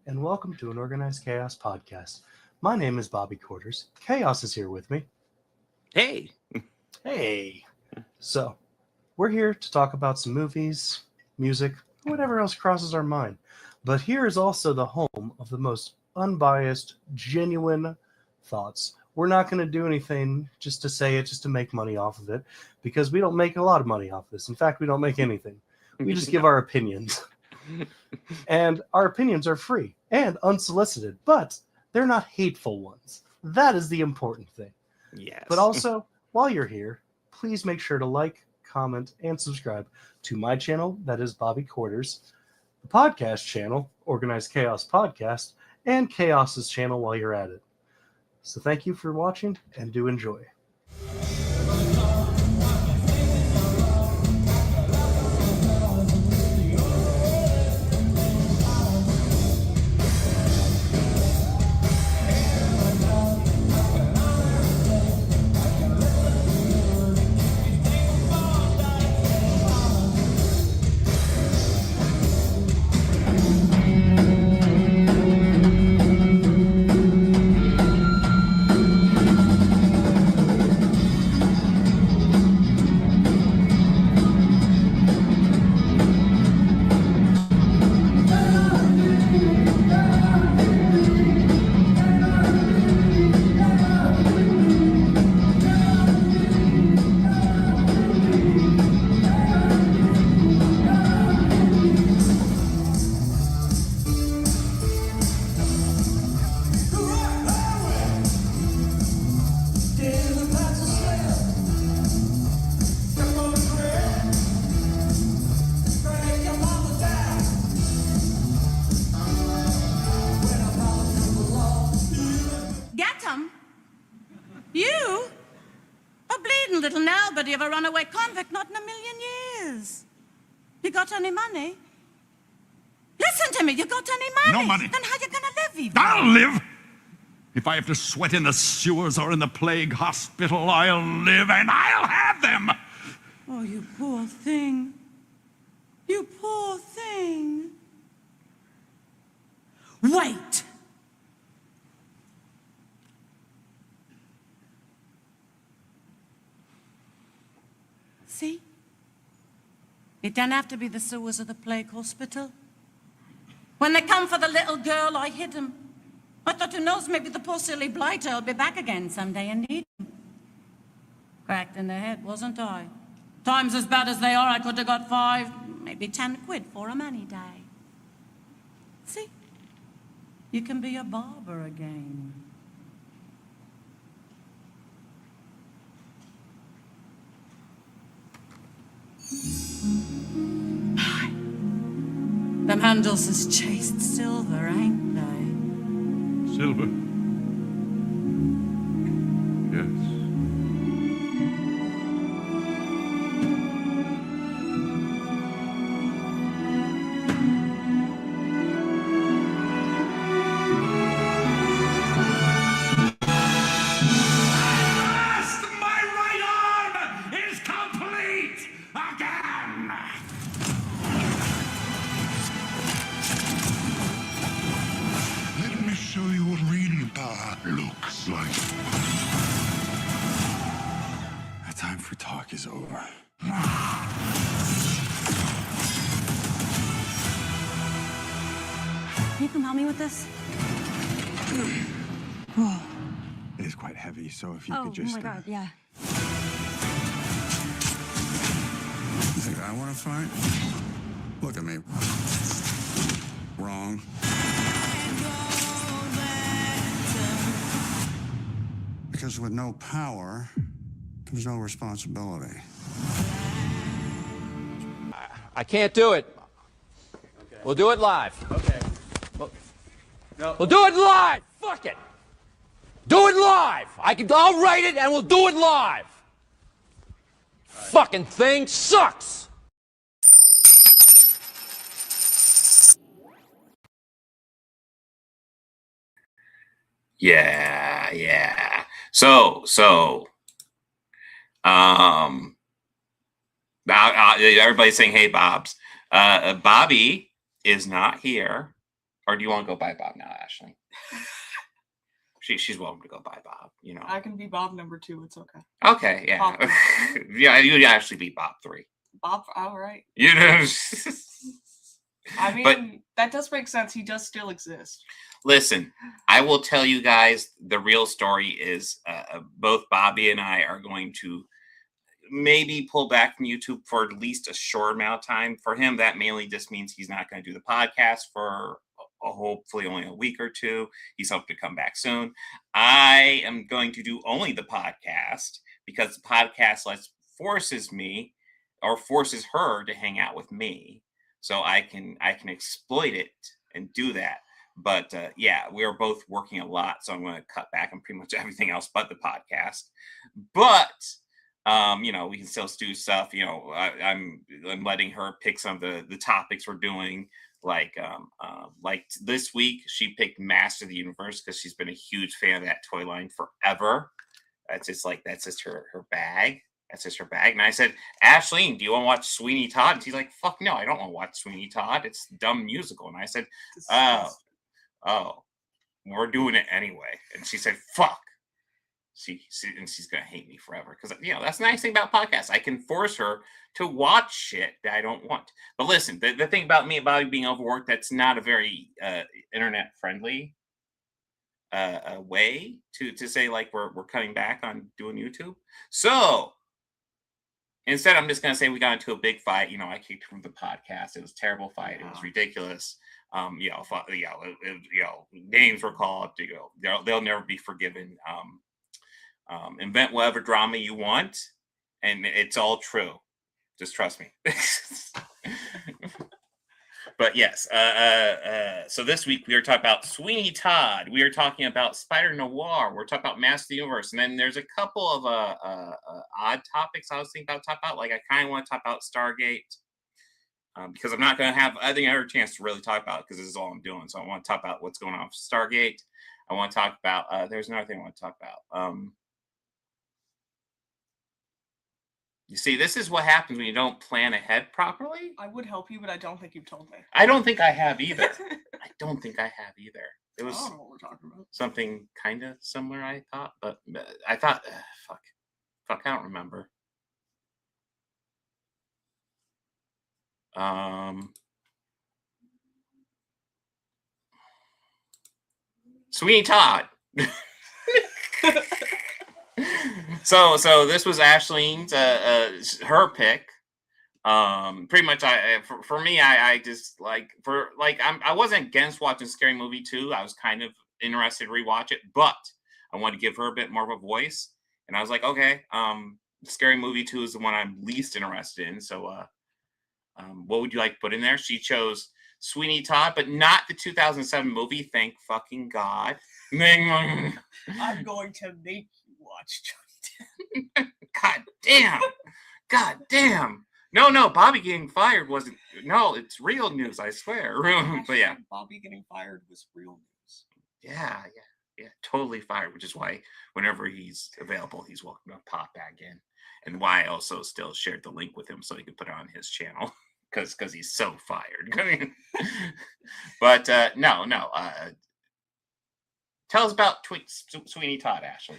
and welcome to an Organized Chaos podcast. My name is Bobby Quarters. Chaos is here with me. Hey. Hey. So, we're here to talk about some movies, music, whatever else crosses our mind. But here is also the home of the most unbiased, genuine thoughts. We're not going to do anything just to say it, just to make money off of it, because we don't make a lot of money off this. In fact, we don't make anything. We just give our opinions. And our opinions are free and unsolicited, but they're not hateful ones. That is the important thing. Yes. But also, while you're here, please make sure to like, comment, and subscribe to my channel, that is Bobby Quarters, the podcast channel, Organized Chaos Podcast, and Chaos's channel while you're at it. So thank you for watching, and do enjoy. Nobody of a runaway convict, not in a million years. You got any money? Listen to me, you got any money? No money. Then how you gonna live, Eva? I'll live! If I have to sweat in the sewers or in the plague hospital, I'll live and I'll have them! Oh, you poor thing. You poor thing. Wait! See? It don't have to be the sewers of the plague hospital. When they come for the little girl, I hid him. I thought, who knows, maybe the poor silly blighter will be back again someday and need him. Cracked in the head, wasn't I? Times as bad as they are, I could have got 5, maybe 10 quid for him any day. See? You can be a barber again. Them handles is chased silver, ain't they? Silver? Yes. Is over. You can help me with this? It is quite heavy, so if you could just... Oh my God, yeah. You think I want to fight? Look at me. Wrong. Because with no power, there's no responsibility. I can't do it. Okay. We'll do it live. Okay. We'll do it live. Fuck it. Do it live. I'll write it and we'll do it live. Right. Fucking thing sucks. Yeah. So. Everybody's saying, "Hey, Bob's." Bobby is not here. Or do you want to go by Bob now, Ashley? She's welcome to go by Bob, you know. I can be Bob number 2. It's okay. Okay, yeah. Bob. Yeah, you'd actually be Bob 3. Bob, all right. You know. I mean, But that does make sense. He does still exist. listen, I will tell you guys the real story is both Bobby and I are going to maybe pull back from YouTube for at least a short amount of time. For him, that mainly just means he's not going to do the podcast for hopefully only a week or 2. He's hoping to come back soon. I am going to do only the podcast because the podcast forces me or forces her to hang out with me, so I can exploit it and do that. But yeah, we are both working a lot, so I'm going to cut back on pretty much everything else but the podcast. But you know, we can still do stuff. You know, I'm letting her pick some of the topics we're doing. Like this week, she picked Master of the Universe because she's been a huge fan of that toy line forever. That's just her bag. That's just her bag. And I said, Ashlene, do you want to watch Sweeney Todd? And she's like, fuck no, I don't want to watch Sweeney Todd. It's a dumb musical. And I said, oh, we're doing it anyway. And she said, fuck. And she's gonna hate me forever because, you know, that's the nice thing about podcasts. I can force her to watch shit that I don't want. But listen, the thing about me about being overworked, that's not a very internet friendly way to say like we're cutting back on doing YouTube. So instead, I'm just gonna say we got into a big fight. You know, I kicked her from the podcast. It was a terrible fight. It was ridiculous. You know, names were called. You know, they'll never be forgiven. Invent whatever drama you want, and it's all true. Just trust me. But yes, so this week we are talking about Sweeney Todd. We are talking about Spider-Noir. We're talking about Master of the Universe. And then there's a couple of odd topics I was thinking about talking about. Like I kind of want to talk about Stargate. Because I'm not going to have, I think I have a chance to really talk about it because this is all I'm doing. So I want to talk about what's going on with Stargate. I want to talk about, there's another thing I want to talk about. You see, this is what happens when you don't plan ahead properly. I would help you, but I don't think you've told me. I don't think I have either. It was I don't know what we're talking about. something kind of similar, I thought. But I thought, fuck, I don't remember. Sweeney Todd. So this was Ashlene's her pick. Pretty much for me, I just I wasn't against watching Scary Movie 2. I was kind of interested to rewatch it, but I wanted to give her a bit more of a voice. And I was like, okay, Scary Movie 2 is the one I'm least interested in. So what would you like to put in there? She chose Sweeney Todd, but not the 2007 movie. Thank fucking God. I'm going to make you watch Johnny Depp. God damn. No, Bobby getting fired wasn't. No, it's real news, I swear. But yeah. Bobby getting fired was real news. Yeah, totally fired, which is why whenever he's available, he's welcome to pop back in. And why I also still shared the link with him so he could put it on his channel. Because he's so fired. But no. Tell us about Sweeney Todd, Ashley.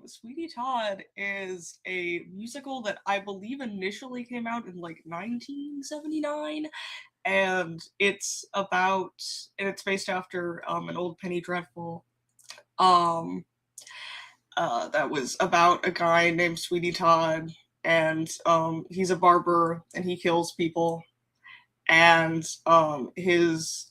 Sweeney Todd is a musical that I believe initially came out in like 1979, and it's based after an old Penny Dreadful. That was about a guy named Sweeney Todd, and he's a barber and he kills people, and his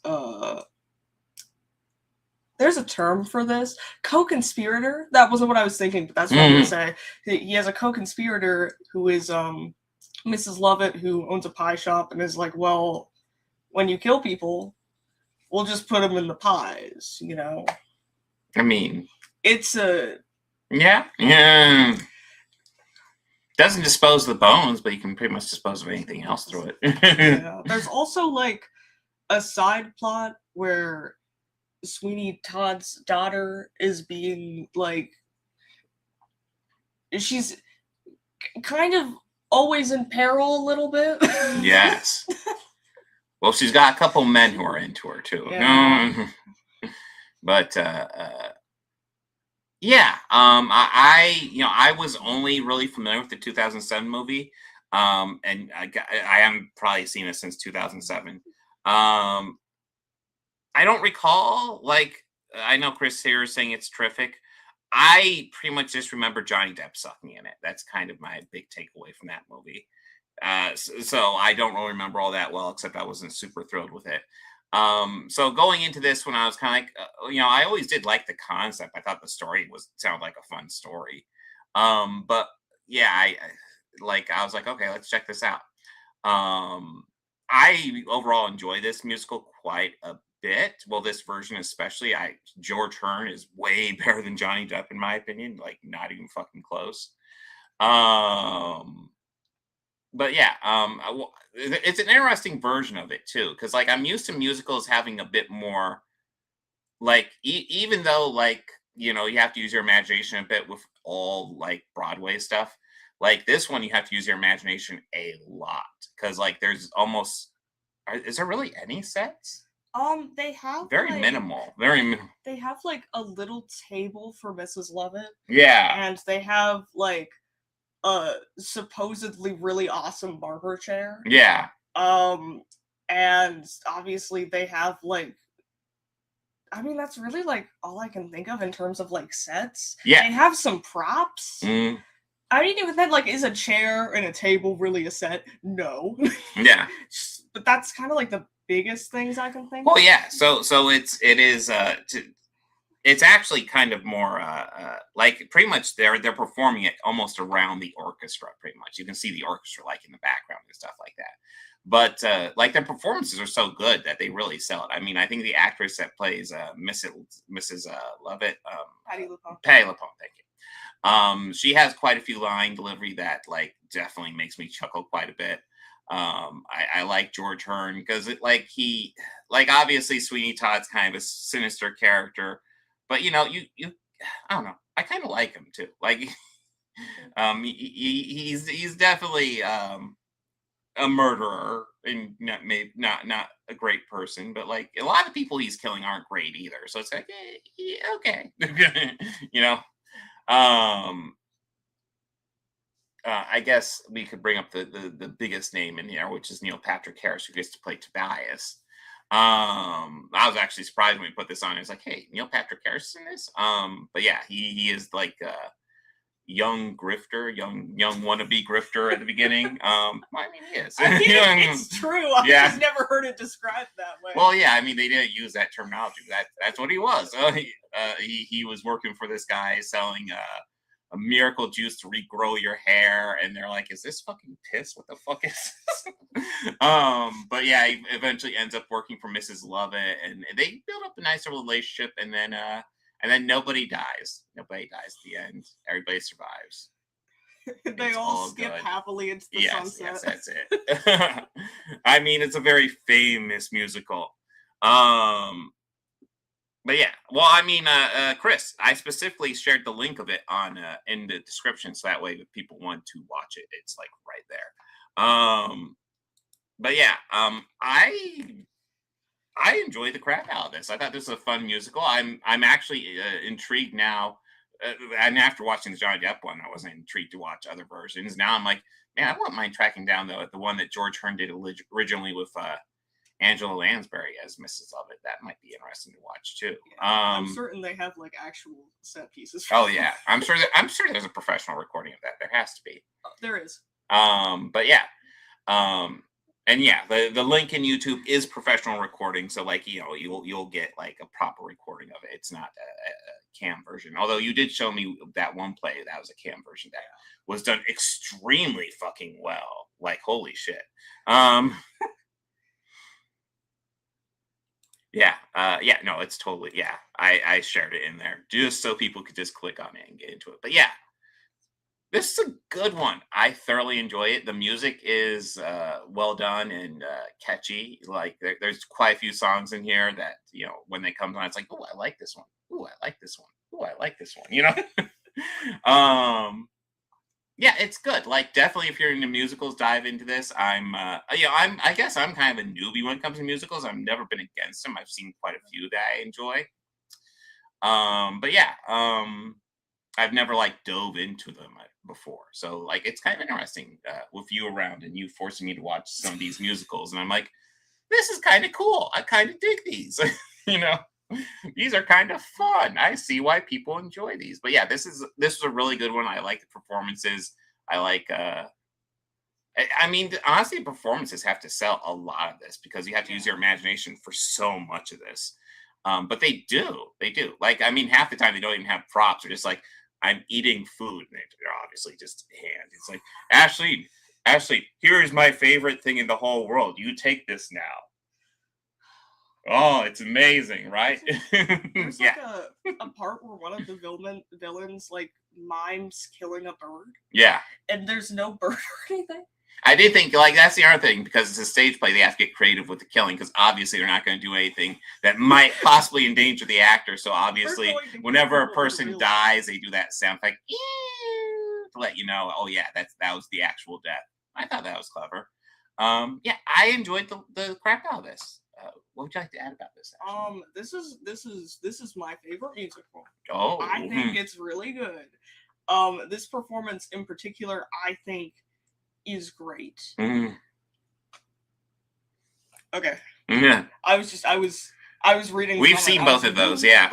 there's a term for this. Co-conspirator. That wasn't what I was thinking, but that's what I'm going to say. He has a co-conspirator who is Mrs. Lovett, who owns a pie shop and is like, well, when you kill people, we'll just put them in the pies, you know? I mean... It's a... Yeah. Doesn't dispose of the bones, but you can pretty much dispose of anything else through it. Yeah. There's also, like, a side plot where Sweeney Todd's daughter is being, like, she's kind of always in peril a little bit. Yes. Well, she's got a couple men who are into her too. Yeah. But yeah, I was only really familiar with the 2007 movie, and I haven't probably seen it since 2007. I don't recall, like, I know Chris here is saying it's terrific. I pretty much just remember Johnny Depp sucking in it. That's kind of my big takeaway from that movie. So I don't really remember all that well, except I wasn't super thrilled with it. So going into this one, I was kind of like, I always did like the concept. I thought the story sounded like a fun story. But yeah, I was like, okay, let's check this out. I overall enjoy this musical quite a bit. Well, this version especially. George Hearn is way better than Johnny Depp in my opinion. Like, not even fucking close. But yeah, it's an interesting version of it too, because like I'm used to musicals having a bit more, like even though like you have to use your imagination a bit with all like Broadway stuff. Like this one, you have to use your imagination a lot because like there's almost is there really any sets? They have Very like, minimal, very minimal. They have like a little table for Mrs. Lovett. Yeah, And they have like a supposedly really awesome barber chair. yeah. And obviously they have like, I mean, that's really like all I can think of in terms of like sets. Yeah. They have some props. Mm. I mean, even then, like, is a chair and a table really a set? No. Yeah. But that's kind of like the biggest things I can think Well, of. yeah. So it's actually kind of more like pretty much they're performing it almost around the orchestra. Pretty much, you can see the orchestra like in the background and stuff like that. But like their performances are so good that they really sell it. I mean, I think the actress that plays Mrs. Lovett, Patti LuPone. Patti LuPone, thank you. She has quite a few line delivery that like definitely makes me chuckle quite a bit. I like George Hearn because he obviously Sweeney Todd's kind of a sinister character, but you I don't know, I kind of like him too. Like he's definitely a murderer and not a great person, but like a lot of people he's killing aren't great either. So it's like okay, I guess we could bring up the biggest name in here, which is Neil Patrick Harris, who gets to play Tobias. I was actually surprised when we put this on. I was like, hey, Neil Patrick Harris is in this. But yeah, he is like a young grifter, young wannabe grifter at the beginning. I mean, he is. I mean, it's true. I've Yeah. just never heard it described that way. Well, yeah, I mean, they didn't use that terminology. That's what he was. He was working for this guy selling a miracle juice to regrow your hair, and they're like, is this fucking piss? What the fuck is this? But yeah, he eventually ends up working for Mrs. Lovett, and they build up a nice relationship, and then nobody dies. Nobody dies at the end. Everybody survives. They all skip good. happily into the sunset. Yes, that's it. I mean, it's a very famous musical. But yeah, well, I mean, Chris, I specifically shared the link of it on in the description, so that way if people want to watch it, it's like right there. But yeah, I enjoyed the crap out of this. I thought this was a fun musical. I'm actually intrigued now. And after watching the Johnny Depp one, I wasn't intrigued to watch other versions. Now I'm like, man, I wouldn't mind tracking down the one that George Hearn did originally with Angela Lansbury as Mrs. Lovett. That might be interesting to watch too. I'm certain they have like actual set pieces. Oh yeah, I'm sure there's a professional recording of that. There has to be. There is. But yeah. And yeah, the link in YouTube is professional recording, so like you'll get like a proper recording of it. It's not a cam version. Although you did show me that one play that was a cam version that was done extremely fucking well. Like holy shit. Yeah, no, it's totally I shared it in there just so people could just click on it and get into it. But yeah. This is a good one. I thoroughly enjoy it. The music is well done and catchy. Like there's quite a few songs in here that when they come on, it's like, oh, I like this one. Oh, I like this one. Oh, I like this one. Yeah, it's good. Like, definitely, if you're into musicals, dive into this. I guess I'm kind of a newbie when it comes to musicals. I've never been against them. I've seen quite a few that I enjoy. But yeah, I've never like dove into them before. So like, it's kind of interesting with you around and you forcing me to watch some of these musicals, and I'm like, this is kind of cool. I kind of dig these. you know, these are kind of fun. I see why people enjoy these. But yeah, this was a really good one. I like the performances. I like I mean, honestly, performances have to sell a lot of this because you have to use your imagination for so much of this. But they do. Like, I mean, half the time they don't even have props. They're just like, I'm eating food. And they're obviously just hand. It's like, Ashley, here is my favorite thing in the whole world. You take this now. Oh, it's amazing, right? There's like a part where one of the villains like mimes killing a bird. Yeah. And there's no bird or anything. I did think, like, that's the other thing, because it's a stage play, they have to get creative with the killing, because obviously they're not going to do anything that might possibly endanger the actor. So obviously, whenever a person dies, they do that sound like to let you know, oh yeah, that was the actual death. I thought that was clever. Yeah, I enjoyed the crap out of this. What would you like to add about this? Actually? This is my favorite musical. Oh, I think it's really good. This performance in particular, I think, is great. Mm. Okay. Yeah. I was reading. We've seen both of those, yeah.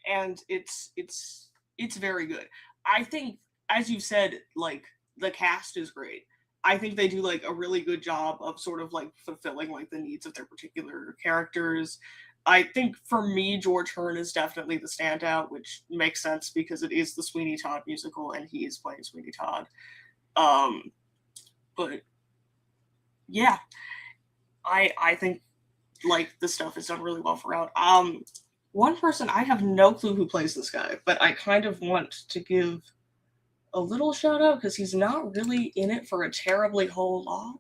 And it's very good. I think, as you said, like, the cast is great. I think they do like a really good job of sort of like fulfilling like the needs of their particular characters. I think for me, George Hearn is definitely the standout, which makes sense because it is the Sweeney Todd musical and he is playing Sweeney Todd. But yeah, I think like the stuff is done really well throughout. One person, I have no clue who plays this guy, but I kind of want to give a little shout out because he's not really in it for a terribly whole lot,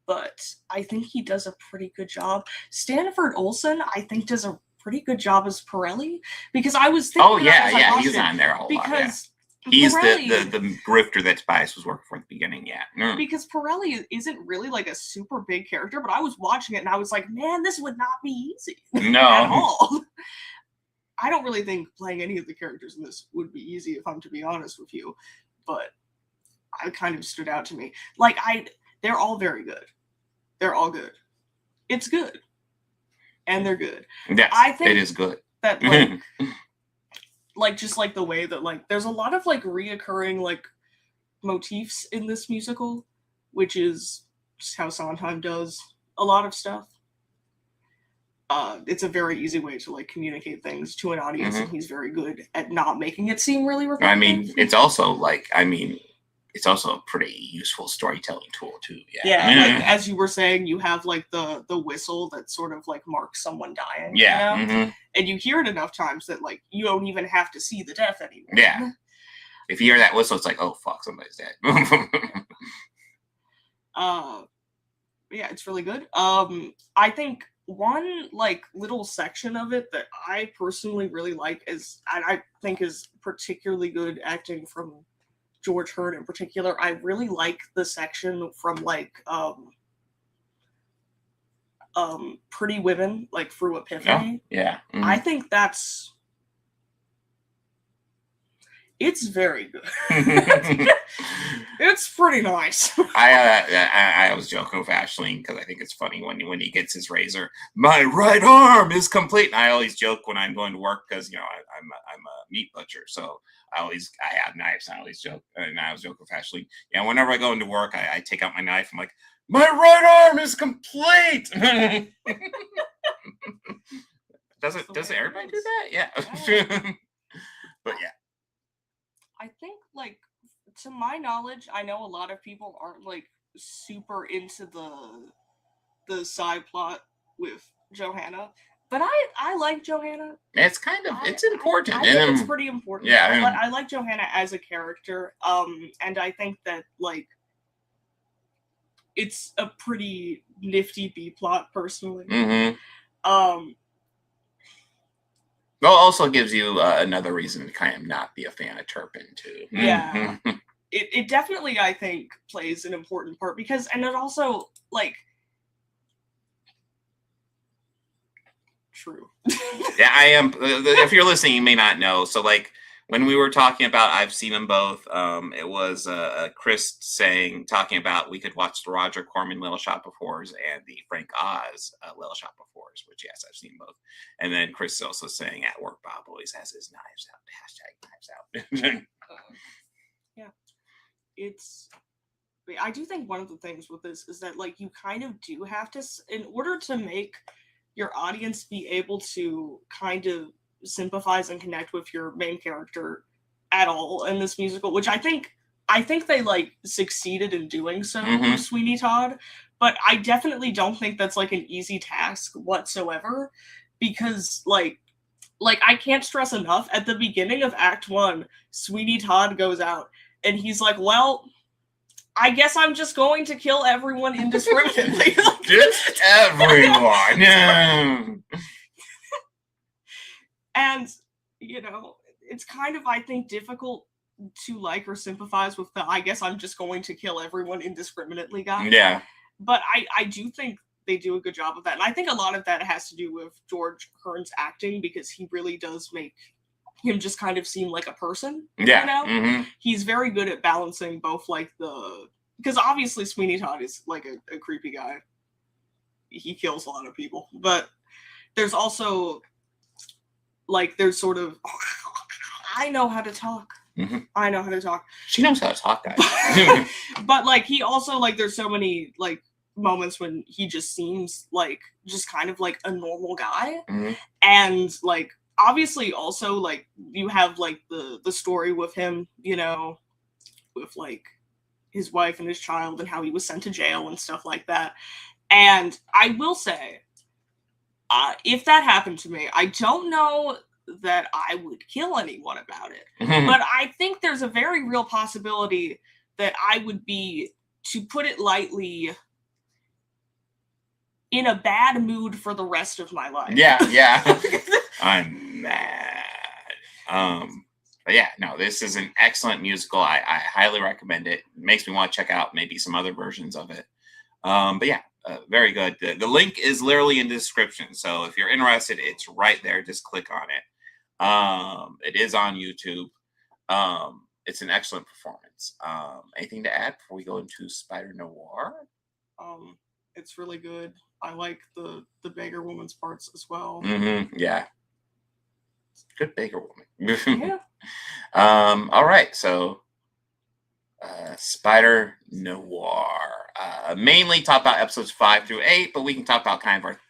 but I think he does a pretty good job. Stanford Olson, I think, does a pretty good job as Pirelli, because I was thinking, oh yeah, he's on there a whole lot. Yeah. He's Pirelli, the grifter that Tobias was working for at the beginning, yeah. Mm. Because Pirelli isn't really like a super big character, but I was watching it and I was like, man, this would not be easy no. at all. I don't really think playing any of the characters in this would be easy, if I'm to be honest with you, but it kind of stood out to me. Like, they're all very good. They're all good. It's good. And they're good. Yes, I think it is good. That, like, like, just like the way that, like, there's a lot of, like, reoccurring, like, motifs in this musical, which is just how Sondheim does a lot of stuff. It's a very easy way to like communicate things to an audience, and he's very good at not making it seem really repetitive. I mean, it's also a pretty useful storytelling tool too. Yeah. Yeah, like, as you were saying, you have like the whistle that sort of like marks someone dying. Yeah. You know? And you hear it enough times that like you don't even have to see the death anymore. Yeah. If you hear that whistle, it's like, oh fuck, somebody's dead. Yeah, it's really good. I think one like little section of it that I personally really like is, and I think is particularly good acting from George Hearn in particular. I really like the section from like Pretty Women, like through Epiphany. Yeah. Mm-hmm. I think it's very good. It's pretty nice. I was joking with Ashlene because I think it's funny when he gets his razor. My right arm is complete. And I always joke when I'm going to work because I'm a meat butcher, so I have knives. And I always joke, and I was joking with Ashlene. Yeah, whenever I go into work, I take out my knife. I'm like, my right arm is complete. Doesn't everybody do that? Yeah. But yeah. I think, like, to my knowledge, I know a lot of people aren't, like, super into the side plot with Johanna, but I like Johanna. It's it's important. I think it's pretty important. Yeah. I like Johanna as a character, and I think that, like, it's a pretty nifty B-plot, personally. Mm-hmm. Well, also gives you another reason to kind of not be a fan of Turpin too. Yeah. It definitely, I think, plays an important part because, and it also, like, true. Yeah, I am. If you're listening, you may not know. So, like, when we were talking about, I've seen them both. It was Chris talking about we could watch the Roger Corman Little Shop of Horrors and the Frank Oz Little Shop of Horrors, which yes, I've seen both. And then Chris is also saying at work, Bob always has his knives out. #knives out. Yeah, I do think one of the things with this is that, like, you kind of do have to, in order to make your audience be able to kind of sympathize and connect with your main character at all in this musical, which I think they, like, succeeded in doing so with Sweeney Todd, but I definitely don't think that's, like, an easy task whatsoever, because, like I can't stress enough, at the beginning of Act 1, Sweeney Todd goes out, and he's like, well, I guess I'm just going to kill everyone indiscriminately. Just everyone. And, you know, it's kind of, I think, difficult to like or sympathize with the I guess I'm just going to kill everyone indiscriminately guy. Yeah. But I do think they do a good job of that. And I think a lot of that has to do with George Hearn's acting, because he really does make him just kind of seem like a person. Yeah. You know? Mm-hmm. He's very good at balancing both, like, because obviously Sweeney Todd is, like, a creepy guy. He kills a lot of people. But there's also, like, there's sort of, I know how to talk. Mm-hmm. I know how to talk. She knows how to talk, guys. But, like, he also, like, there's so many, like, moments when he just seems like just kind of like a normal guy. Mm-hmm. And, like, obviously also, like, you have, like, the story with him, you know, with, like, his wife and his child and how he was sent to jail and stuff like that. And I will say, if that happened to me, I don't know that I would kill anyone about it. Mm-hmm. But I think there's a very real possibility that I would be, to put it lightly, in a bad mood for the rest of my life. Yeah. I'm mad. But yeah, no, this is an excellent musical. I highly recommend it. It makes me want to check out maybe some other versions of it. But yeah, very good. The link is literally in the description. So if you're interested, it's right there. Just click on it. It is on YouTube. It's an excellent performance. Anything to add before we go into Spider-Noir? It's really good. I like the beggar woman's parts as well. Mm-hmm. Yeah. Good beggar woman. Yeah. All right. So Spider-Noir. Mainly talk about episodes 5 through 8, but we can talk about kind of our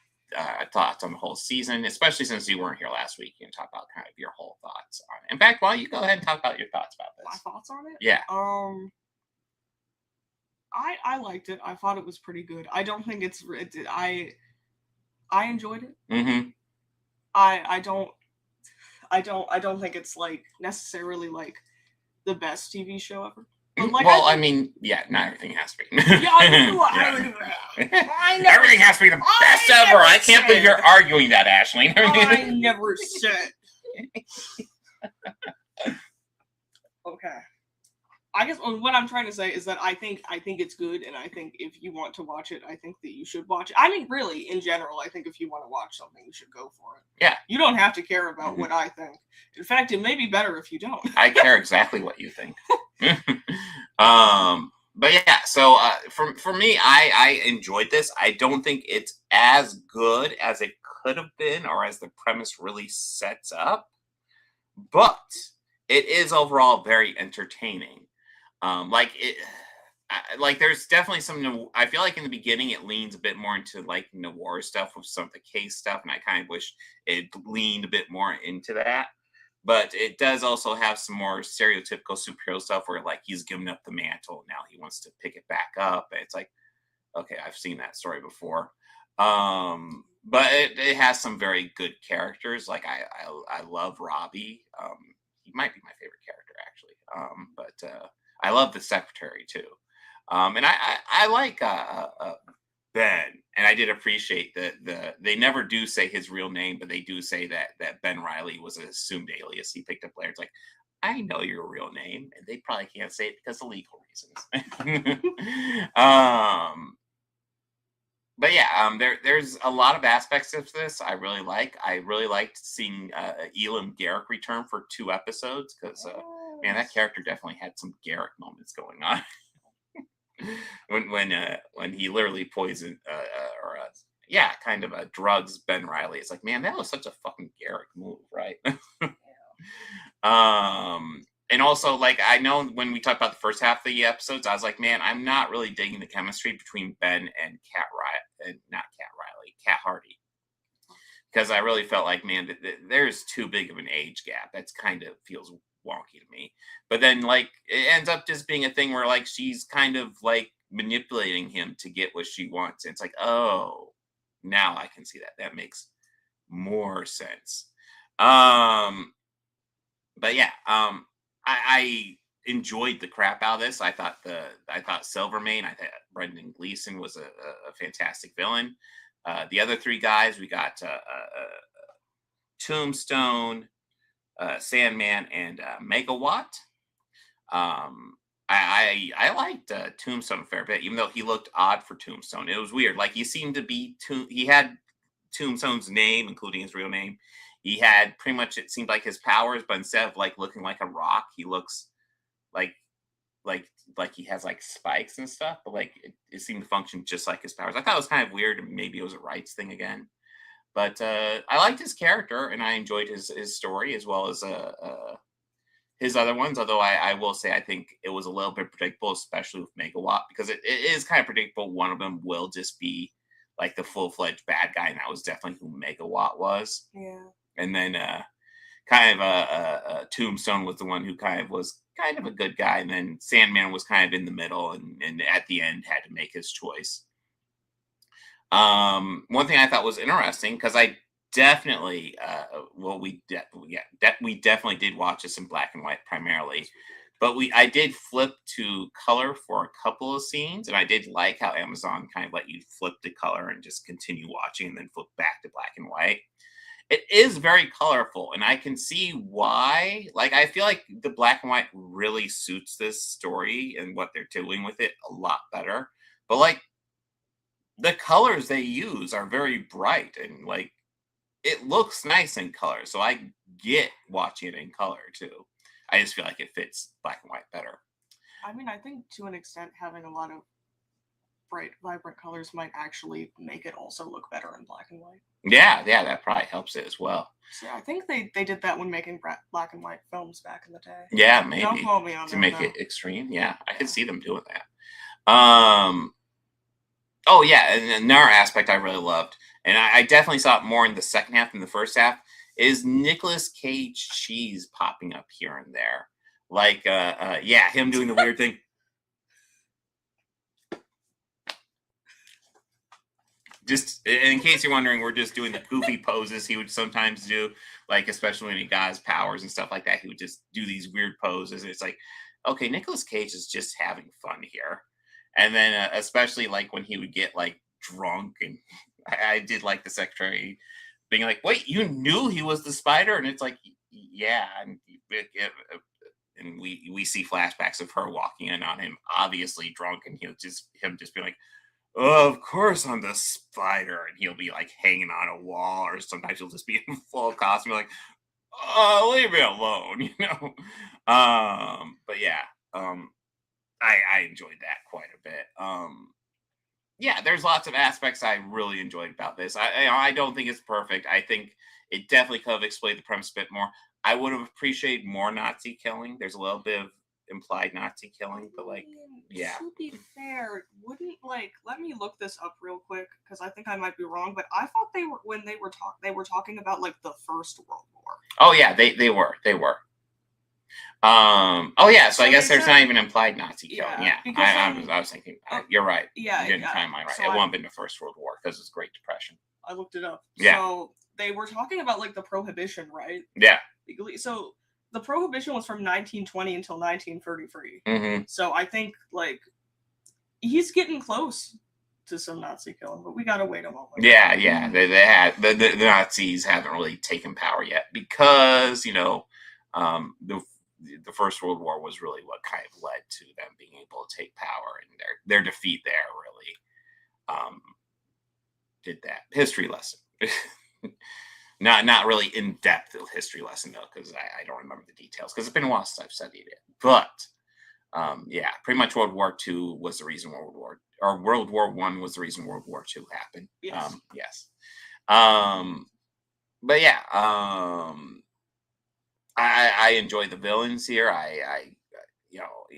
thoughts on the whole season, especially since you weren't here last week. You can talk about kind of your whole thoughts on it. In fact, why don't you go ahead and talk about your thoughts about this? My thoughts on it? Yeah. I liked it. I thought it was pretty good. I don't think I enjoyed it. Mm-hmm. I don't think it's, like, necessarily, like, the best TV show ever. But, like, well, I mean, yeah, not everything has to be. Yeah, I know. Everything has to be the best ever. I can't believe you're arguing that, Ashlene. I never said. Okay. I guess what I'm trying to say is that I think it's good, and I think if you want to watch it, I think that you should watch it. I mean, really, in general, I think if you want to watch something, you should go for it. Yeah. You don't have to care about what I think. In fact, it may be better if you don't. I care exactly what you think. But yeah, so for me, I enjoyed this. I don't think it's as good as it could have been, or as the premise really sets up, but it is overall very entertaining. There's definitely some. I feel like in the beginning it leans a bit more into like noir stuff with some of the case stuff, and I kind of wish it leaned a bit more into that. But it does also have some more stereotypical superhero stuff where, like, he's given up the mantle, now he wants to pick it back up. And it's like, okay, I've seen that story before. But it has some very good characters. Like I love Robbie. He might be my favorite character actually. But I love the secretary too. And I like Ben I did appreciate that they never do say his real name, but they do say that Ben Reilly was an assumed alias he picked up later. It's like, I know your real name, and they probably can't say it because of legal reasons. But yeah, there's a lot of aspects of this I really like. I really liked seeing Elam Garrick return for 2 episodes because man, that character definitely had some Garrick moments going on. when he literally poisoned kind of drugs Ben Reilly. It's like, man, that was such a fucking Garrick move, right? And also, like, I know when we talked about the first half of the episodes, I was like, man, I'm not really digging the chemistry between Ben and Cat Hardy, because I really felt like, man, there's too big of an age gap. That's kind of feels wonky to me. But then, like, it ends up just being a thing where, like, she's kind of like manipulating him to get what she wants. And it's like, oh, now I can see that. That makes more sense. But yeah, I enjoyed the crap out of this. I thought Silvermane, I thought Brendan Gleeson was a fantastic villain. The other 3 guys, we got Tombstone, Sandman, and Megawatt. I liked Tombstone a fair bit, even though he looked odd for Tombstone. It was weird. Like, he seemed to be he had Tombstone's name, including his real name. He had pretty much, it seemed like, his powers, but instead of like looking like a rock, he looks like he has like spikes and stuff, but like it seemed to function just like his powers. I thought it was kind of weird, and maybe it was a rights thing again. But I liked his character, and I enjoyed his story as well as his other ones. Although I will say I think it was a little bit predictable, especially with Megawatt, because it is kind of predictable. One of them will just be like the full-fledged bad guy, and that was definitely who Megawatt was. Yeah. And then kind of Tombstone was the one who was kind of a good guy, and then Sandman was kind of in the middle, and at the end had to make his choice. One thing I thought was interesting, because I definitely we definitely did watch this in black and white primarily, but I did flip to color for a couple of scenes, and I did like how Amazon kind of let you flip to color and just continue watching and then flip back to black and white. It is very colorful, and I can see why. Like, I feel like the black and white really suits this story and what they're doing with it a lot better. But like, the colors they use are very bright, and like, it looks nice in color. So I get watching it in color too. I just feel like it fits black and white better. I mean, I think to an extent, having a lot of bright, vibrant colors might actually make it also look better in black and white. Yeah, that probably helps it as well. So I think they did that when making black and white films back in the day. Yeah, maybe. Don't quote me on that. To make it extreme. Yeah, I could see them doing that. Oh yeah, and another aspect I really loved, and I definitely saw it more in the second half than the first half, is Nicolas Cage cheese popping up here and there. Like, him doing the weird thing. Just in case you're wondering, we're just doing the goofy poses he would sometimes do, like, especially when he got his powers and stuff like that. He would just do these weird poses. And it's like, okay, Nicolas Cage is just having fun here. And then especially like when he would get like drunk, and I did like the secretary being like, wait, you knew he was the Spider? And it's like, yeah. And we see flashbacks of her walking in on him, obviously drunk, and him just being like, oh, of course I'm the Spider, and he'll be like hanging on a wall, or sometimes he'll just be in full costume, like, oh, leave me alone, you know. But yeah, I enjoyed that quite a bit. Yeah, there's lots of aspects I really enjoyed about this. I don't think it's perfect. I think it definitely could have explained the premise a bit more. I would have appreciated more Nazi killing. There's a little bit of implied Nazi killing, but like, yeah. To be fair, wouldn't, like, let me look this up real quick, because I think I might be wrong, but I thought they were talking about like the First World War. Oh yeah, they were. Oh yeah, so I guess there's not even implied Nazi killing. Yeah, I was thinking. You're right. Yeah, you didn't find mine right. So it won't have been the First World War because it's Great Depression. I looked it up. Yeah. So they were talking about like the Prohibition, right? Yeah. So the Prohibition was from 1920 until 1933. Mm-hmm. So I think like he's getting close to some Nazi killing, but we gotta wait a moment. Yeah, they had the Nazis haven't really taken power yet because the First World War was really what kind of led to them being able to take power, and their defeat there really did that. History lesson. Not really in-depth history lesson though, because I don't remember the details because it's been a while since I've studied it. But yeah, pretty much World War II was the reason World War I was the reason World War II happened. Yes. Yes. But yeah, I enjoy the villains here. I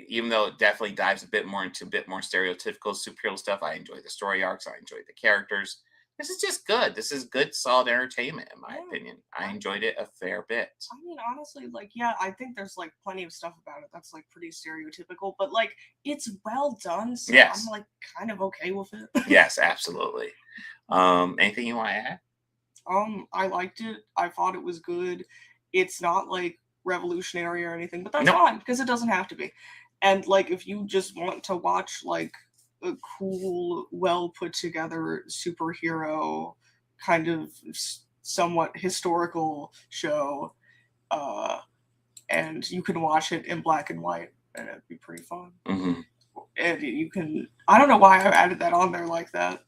even though it definitely dives a bit more into stereotypical superhero stuff, I enjoy the story arcs. I enjoy the characters. This is just good. This is good, solid entertainment, in my opinion. I enjoyed it a fair bit. I mean, honestly, like, yeah, I think there's like plenty of stuff about it that's like pretty stereotypical, but like it's well done, so Yes. I'm like kind of okay with it. Yes, absolutely. Anything you want to add? I liked it. I thought it was good. It's not like revolutionary or anything, but that's Nope. fine because it doesn't have to be. And like if you just want to watch like a cool, well put together superhero kind of somewhat historical show, and you can watch it in black and white, and it'd be pretty fun. Mm-hmm. And you can, I don't know why I added that on there like that.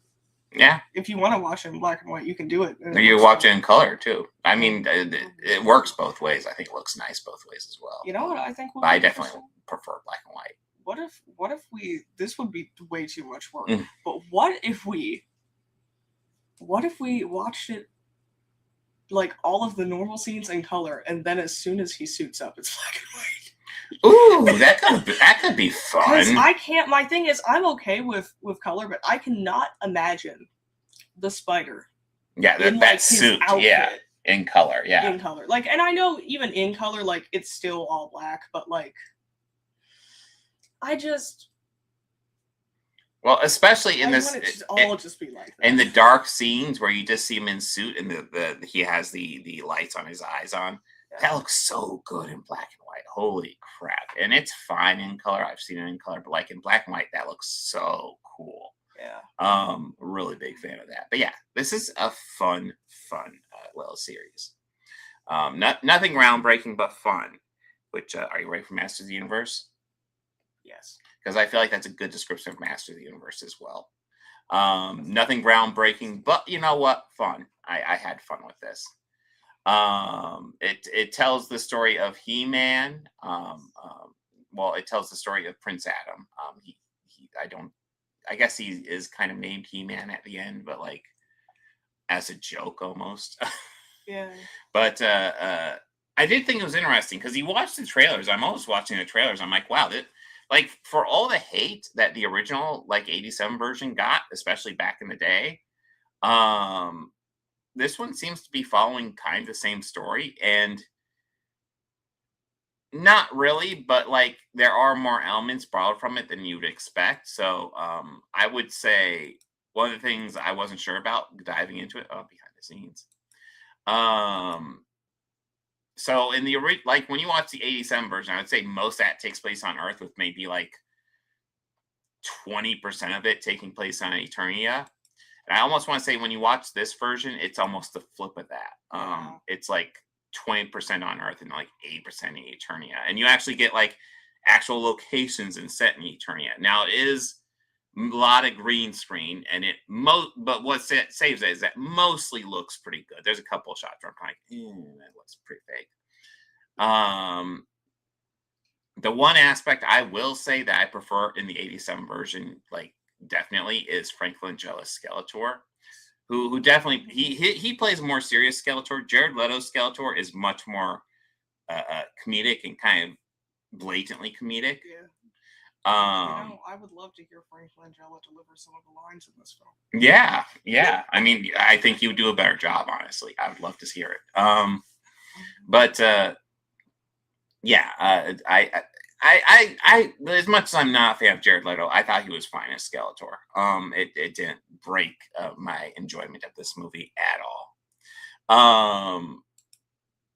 Yeah. If you want to watch it in black and white, you can do it. You watch it in color too. I mean, it works both ways. I think it looks nice both ways as well. You know what I think? But I definitely prefer black and white. What if we? This would be way too much work. Mm. But what if we watched it like all of the normal scenes in color, and then as soon as he suits up, it's black and white. Ooh, that could be fun. Because I can't. My thing is, I'm okay with color, but I cannot imagine the Spider. Yeah, in, that like, his suit. outfit Yeah, in color. Yeah, in color. Like, and I know even in color, like it's still all black, but like, I just. Well, especially in this, just be like that. in the dark scenes where you just see him in suit and he has the lights on his eyes on. That looks so good in black and white. Holy crap. And it's fine in color. I've seen it in color, but like in black and white, that looks so cool. Yeah. Really big fan of that. But yeah, this is a fun little series. Nothing groundbreaking, but fun. Which, are you ready for Masters of the Universe? Yes. Because I feel like that's a good description of Masters of the Universe as well. Nothing groundbreaking, but you know what? Fun. I had fun with this. It tells the story of He-Man. Well, it tells the story of Prince Adam. I guess he is kind of named He-Man at the end, but like as a joke almost. Yeah. But I did think it was interesting because you watch the trailers. I'm always watching the trailers. I'm like, wow, like for all the hate that the original like 87 version got, especially back in the day, this one seems to be following kind of the same story, and not really, but like there are more elements borrowed from it than you'd expect. So I would say one of the things I wasn't sure about diving into it, behind the scenes. So in the like when you watch the 87 version, I would say most of that takes place on Earth, with maybe like 20% of it taking place on Eternia. And I almost want to say when you watch this version, it's almost the flip of that. It's like 20% on Earth and like 8% in Eternia. And you actually get like actual locations and set in Eternia. Now it is a lot of green screen, and but what saves it is that mostly looks pretty good. There's a couple of shots where I'm like, that looks pretty fake. The one aspect I will say that I prefer in the 87 version, like definitely, is Franklin Jealous Skeletor, who definitely he plays a more serious Skeletor. Jared Leto's Skeletor is much more comedic and kind of blatantly comedic. Yeah. I would love to hear Franklin Jello deliver some of the lines in this film. Yeah. I mean, I think he would do a better job. Honestly, I would love to hear it. But yeah, I as much as I'm not a fan of Jared Leto, I thought he was fine as Skeletor. It didn't break my enjoyment of this movie at all.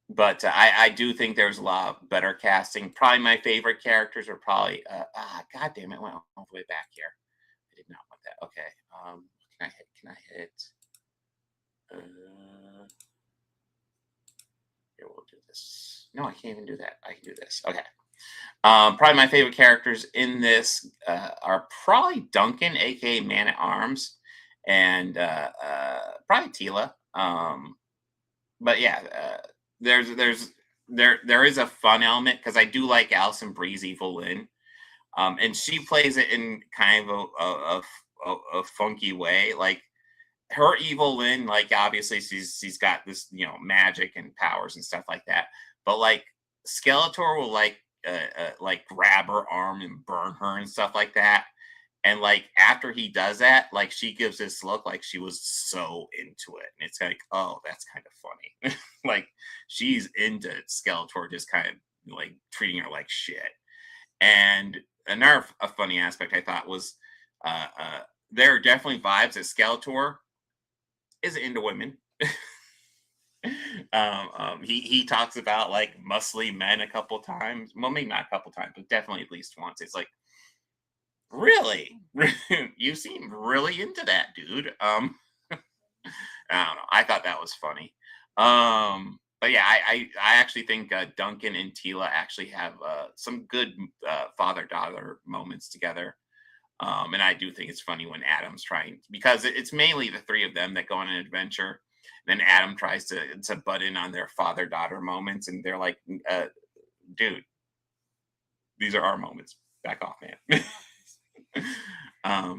But I do think there's a lot of better casting. Probably my favorite characters are probably God damn it, went all the way back here. I did not want that. Okay. Can I hit? Here, we'll do this. No, I can't even do that. I can do this. Okay. Probably my favorite characters in this are probably Duncan, aka Man at Arms, and probably Tila. But yeah, there is a fun element because I do like Alison Brie's Evil Lynn, and she plays it in kind of a funky way. Like her Evil Lynn, like obviously she's got this magic and powers and stuff like that, but like Skeletor will like grab her arm and burn her and stuff like that. And like after he does that, like she gives this look like she was so into it. And it's like, oh, that's kind of funny. Like she's into Skeletor just kind of like treating her like shit. And another funny aspect I thought was there are definitely vibes that Skeletor is into women. He talks about like muscly men a couple times. Well, maybe not a couple times, but definitely at least once. It's like, really? You seem really into that, dude. I don't know. I thought that was funny. But yeah, I actually think Duncan and Tila actually have some good father-daughter moments together. And I do think it's funny when Adam's trying, because it's mainly the three of them that go on an adventure. Then Adam tries to butt in on their father-daughter moments, and they're like, dude, these are our moments. Back off, man.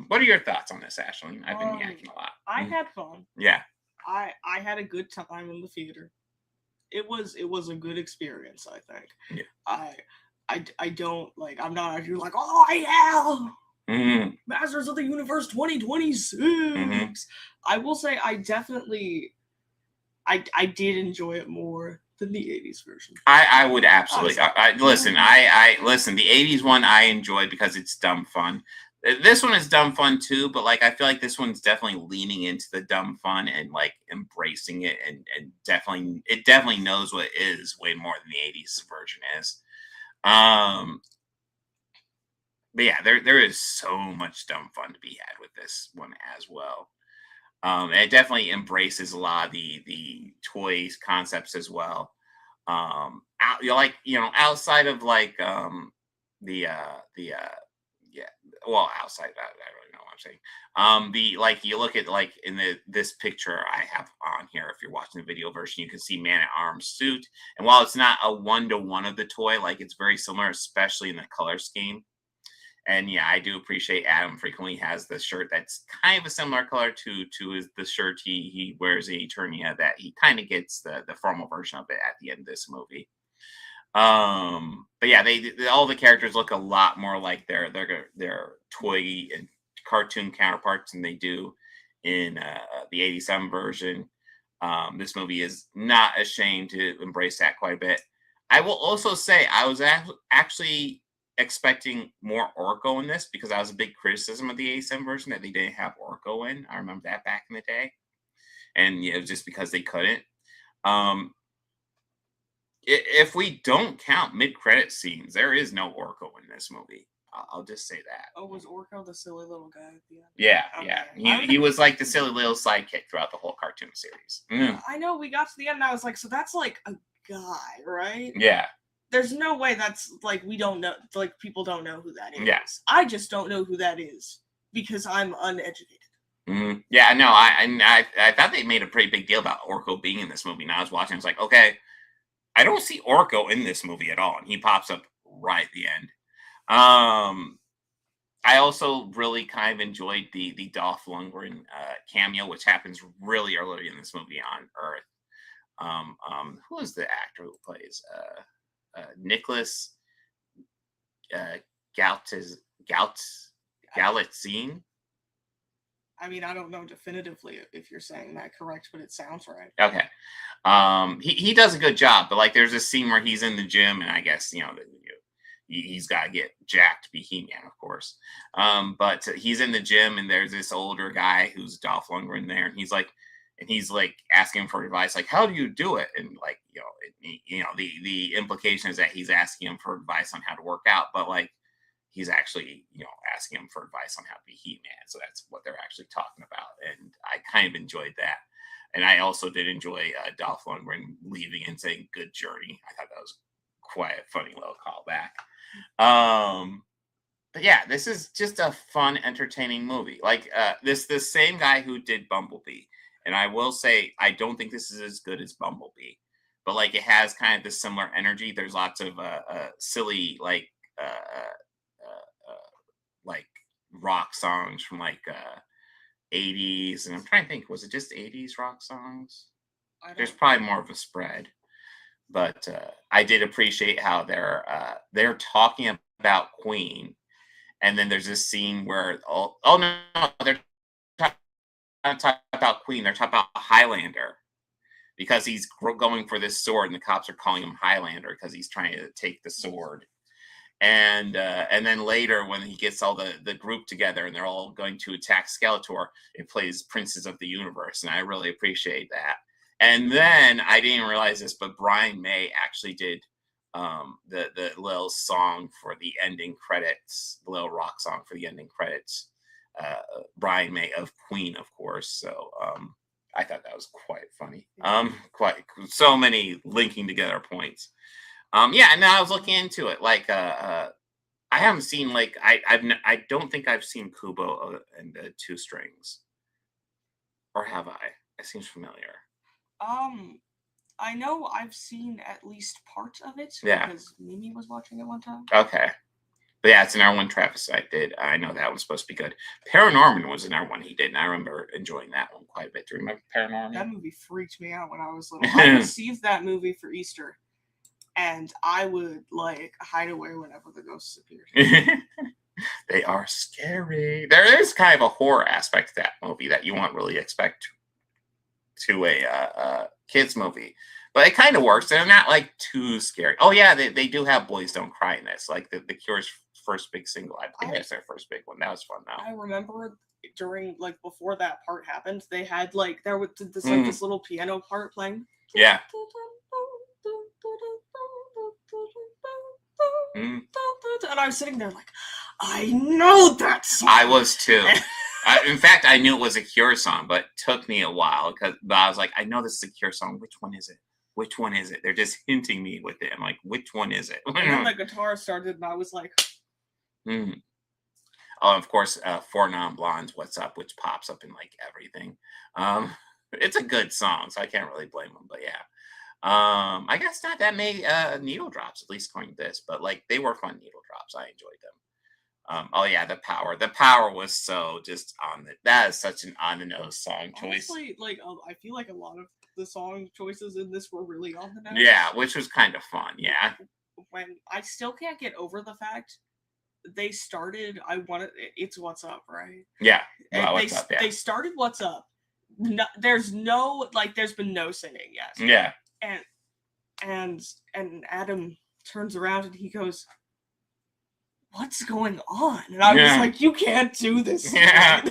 What are your thoughts on this, Ashlene? I've been yakking a lot. I had fun. Yeah. I had a good time in the theater. It was a good experience, I think. Yeah. I don't like, I'm not actually like, oh yeah, Mm-hmm. Masters of the Universe 2026. Mm-hmm. I will say I definitely I did enjoy it more than the 80s version. I would absolutely listen. I listen. The 80s one I enjoyed because it's dumb fun. This one is dumb fun too, but like I feel like this one's definitely leaning into the dumb fun and like embracing it, and definitely knows what it is way more than the 80s version is. But yeah, there is so much dumb fun to be had with this one as well. And it definitely embraces a lot of the toys concepts as well. Outside of like outside that, I don't really know what I'm saying. You look at like in this picture I have on here, if you're watching the video version, you can see Man at Arms suit. And while it's not a 1-to-1 of the toy, like it's very similar, especially in the color scheme. And yeah, I do appreciate Adam frequently has the shirt that's kind of a similar color to the shirt he wears in Eternia, that he kind of gets the formal version of it at the end of this movie. But yeah, all the characters look a lot more like their toy and cartoon counterparts than they do in the 87 version. This movie is not ashamed to embrace that quite a bit. I will also say I was actually expecting more Orko in this, because that was a big criticism of the 87 version that they didn't have Orko in. I remember that back in the day, and it was just because they couldn't. If we don't count mid-credit scenes, there is no Orko in this movie. I'll just say that. Oh, was Orko the silly little guy at the end? Yeah, Okay. yeah. He was like the silly little sidekick throughout the whole cartoon series. Mm. I know, we got to the end and I was like, so that's like a guy, right? Yeah. There's no way that's like, we don't know, like people don't know who that is. Yes. I just don't know who that is because I'm uneducated. Mm-hmm. Yeah, no, I thought they made a pretty big deal about Orko being in this movie. And I was watching, I was like, okay, I don't see Orko in this movie at all. And he pops up right at the end. I also really kind of enjoyed the Dolph Lundgren cameo, which happens really early in this movie on Earth. Who is the actor who plays Nicholas Galitzine? I mean, I don't know definitively if you're saying that correct, but it sounds right. Okay. He does a good job, but like there's a scene where he's in the gym, and I guess he's got to get jacked to be He-Man, of course. But he's in the gym, and there's this older guy who's Dolph Lundgren there, and he's like asking him for advice, like, how do you do it? And like, the implication is that he's asking him for advice on how to work out, but like he's actually, asking him for advice on how to be He-Man. So that's what they're actually talking about. And I kind of enjoyed that. And I also did enjoy Dolph Lundgren leaving and saying "Good journey." I thought that was quite a funny little callback. But yeah, this is just a fun, entertaining movie. Like the same guy who did Bumblebee. And I will say, I don't think this is as good as Bumblebee, but like it has kind of this similar energy. There's lots of silly like rock songs from like 80s, and I'm trying to think, was it just 80s rock songs? There's probably more of a spread, but I did appreciate how they're talking about Queen, and then there's this scene where they're talking about Queen, they're talking about Highlander, because he's going for this sword, and the cops are calling him Highlander because he's trying to take the sword. And then later, when he gets all the group together and they're all going to attack Skeletor, it plays Princes of the Universe, and I really appreciate that. And then I didn't realize this, but Brian May actually did the little song for the ending credits, the little rock song for the ending credits. Brian May of Queen, of course. So I thought that was quite funny. Quite so many linking together points. Yeah, and now I was looking into it. Like, I haven't seen I don't think I've seen Kubo and the Two Strings, or have I? It seems familiar. I know I've seen at least part of it. Yeah, because Mimi was watching it one time. Okay, but yeah, it's another one Travis I did. I know that one's supposed to be good. Paranorman was another one he did, and I remember enjoying that one quite a bit. Do you remember Paranorman? That movie freaked me out when I was little. I received that movie for Easter. And I would hide away whenever the ghosts appeared. They are scary. There is kind of a horror aspect to that movie that you won't really expect to a kids movie, but it kind of works. They're not too scary. Oh yeah, they do have Boys Don't Cry in this, like the Cure's first big single. I think that's their first big one. That was fun though. I remember during before that part happened, they had there was this little piano part playing. Yeah. And I was sitting there I know that song. I was too. In fact, I knew it was a Cure song, but it took me a while but I was like, I know this is a Cure song. Which one is it? Which one is it? They're just hinting me with it. I'm like, which one is it? And then the guitar started, and I was like, Oh, of course, Four Non Blondes, What's Up, which pops up in everything. It's a good song, so I can't really blame them. But yeah. I guess not that many needle drops, at least according to this, but they were fun needle drops. I enjoyed them. Oh yeah, The Power was so just that is such an on the nose song choice. Honestly, I feel like a lot of the song choices in this were really on the nose. Yeah, which was kind of fun. Yeah. When I still can't get over the fact they started, it's What's Up, right? Yeah. Well, What's Up? Yeah. They started What's Up. No, there's been no singing yet. Yeah. And Adam turns around and he goes, "What's going on?" And I was like, "You can't do this." Yeah.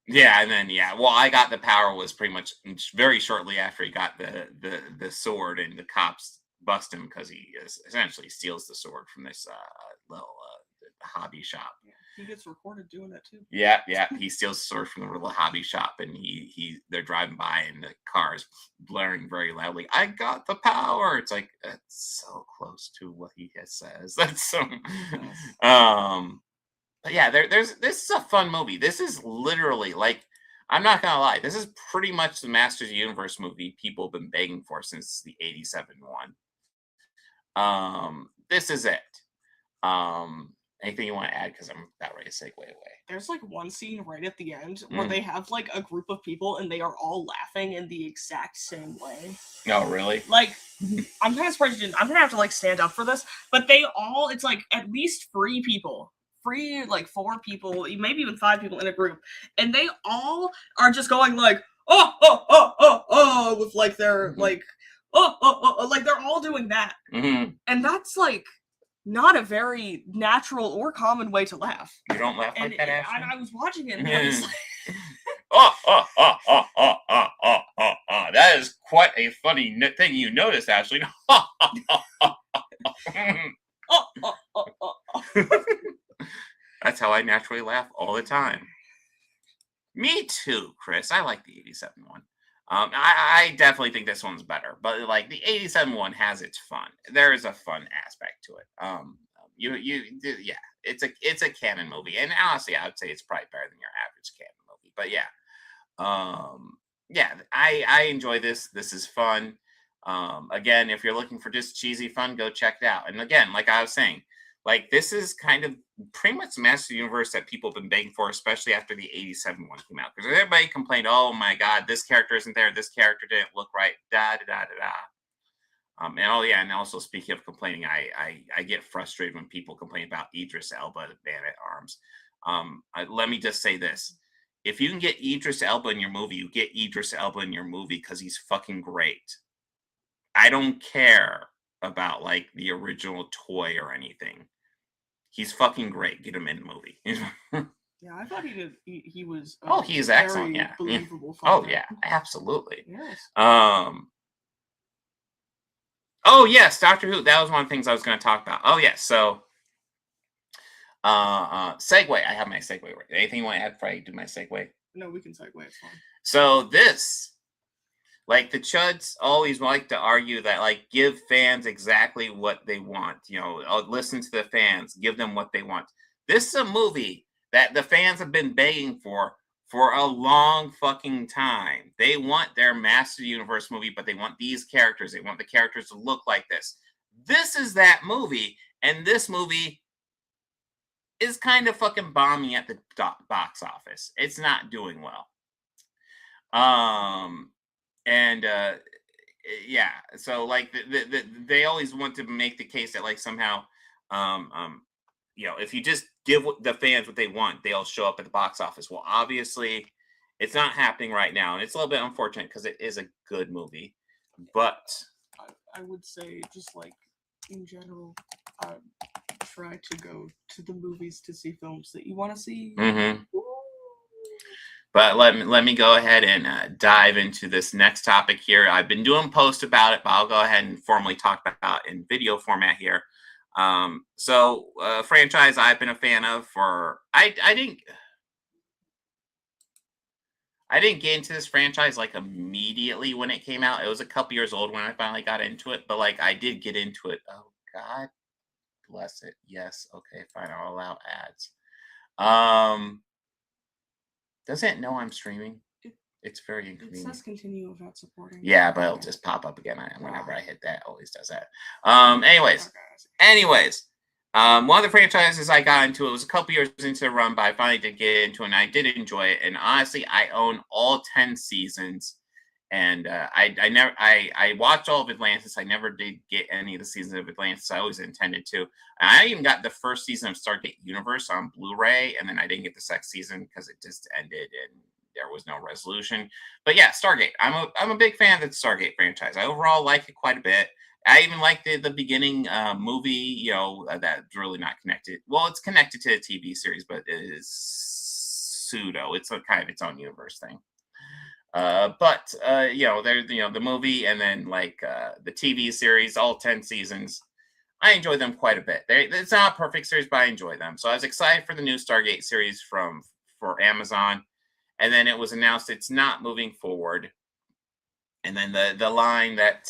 Yeah, and then well, I got The Power was pretty much very shortly after he got the sword, and the cops bust him because he essentially steals the sword from this little hobby shop. Yeah, he gets recorded doing that too. Yeah, he steals the sword from the little hobby shop, and they're driving by, and the car is blaring very loudly, "I got the power." It's like, that's so close to what he says. That's so. But yeah, this is a fun movie. This is literally I'm not gonna lie, this is pretty much the Masters of the Universe movie people have been begging for since the '87 one. This is it. Anything you want to add? Because I'm about ready to segue away. There's one scene right at the end where they have a group of people and they are all laughing in the exact same way. Oh, really? I'm kind of surprised you didn't. I'm gonna have to stand up for this, but they all, it's at least 3 people. 4 people, maybe even 5 people in a group, and they all are just going oh with their they're all doing that, and that's not a very natural or common way to laugh. You don't laugh like that, Ashley? And I was watching it, and I was That is quite a funny thing you noticed, Ashley. That's how I naturally laugh all the time. Me too, Chris. I like the 87 one. I definitely think this one's better, but like the 87 one has its fun. There is a fun aspect to it. Yeah, it's a canon movie, and honestly, I would say it's probably better than your average canon movie. But yeah, yeah, I enjoy this. This is fun. Again, if you're looking for just cheesy fun, go check it out. And again, like I was saying, like this is kind of pretty much the Master Universe that people have been begging for, especially after the 87 one came out. Because everybody complained, oh my God, this character isn't there. This character didn't look right. Da da da da da. And oh yeah, and also speaking of complaining, I get frustrated when people complain about Idris Elba, the Man at Arms. Let me just say this. If you can get Idris Elba in your movie, you get Idris Elba in your movie because he's fucking great. I don't care about like the original toy or anything. He's fucking great. Get him in the movie. Yeah, I thought he did. He was. Oh, he's excellent. Yeah. Believable. Oh yeah, absolutely. Yes. Oh yes, Doctor Who. That was one of the things I was going to talk about. Oh yes, so. Segue. I have my segue. Anything you want to add before I do my segue? No, we can segue. It's fine. So this. Like the Chuds always like to argue that like give fans exactly what they want. You know, listen to the fans, give them what they want. This is a movie that the fans have been begging for a long fucking time. They want their Master Universe movie, but they want these characters. They want the characters to look like this. This is that movie, and this movie is kind of fucking bombing at the box office. It's not doing well. And yeah, so like they always want to make the case that like somehow, you know, if you just give the fans what they want, they'll show up at the box office. Well, obviously, it's not happening right now, and it's a little bit unfortunate because it is a good movie. But I would say just like in general, try to go to the movies to see films that you want to see. Mm-hmm. But let me go ahead and dive into this next topic here. I've been doing posts about it, but I'll go ahead and formally talk about it in video format here. So franchise I've been a fan of for I didn't get into this franchise like immediately when it came out. It was a couple years old when I finally got into it, but like I did get into it. Oh God bless it. Yes, okay, fine. I'll allow ads. Does it know I'm streaming? It's very inconvenient. It says continue without supporting. Yeah, but it'll just pop up again whenever I hit that. It always does that. Anyways, one of the franchises I got into, it was a couple years into the run, but I finally did get into it, and I did enjoy it. And honestly, I own all 10 seasons. And I watched all of Atlantis. I never did get any of the seasons of Atlantis. I always intended to. And I even got the first season of Stargate Universe on Blu-ray, and then I didn't get the second season because it just ended and there was no resolution. But yeah, Stargate. I'm a big fan of the Stargate franchise. I overall like it quite a bit. I even like the beginning movie. You know, that's really not connected. Well, it's connected to the TV series, but it is pseudo. It's a kind of its own universe thing. But you know, there's the movie and then like the TV series, all 10 seasons. I enjoy them quite a bit. It's not a perfect series, but I enjoy them. So I was excited for the new Stargate series for Amazon, and then it was announced it's not moving forward. And then the line that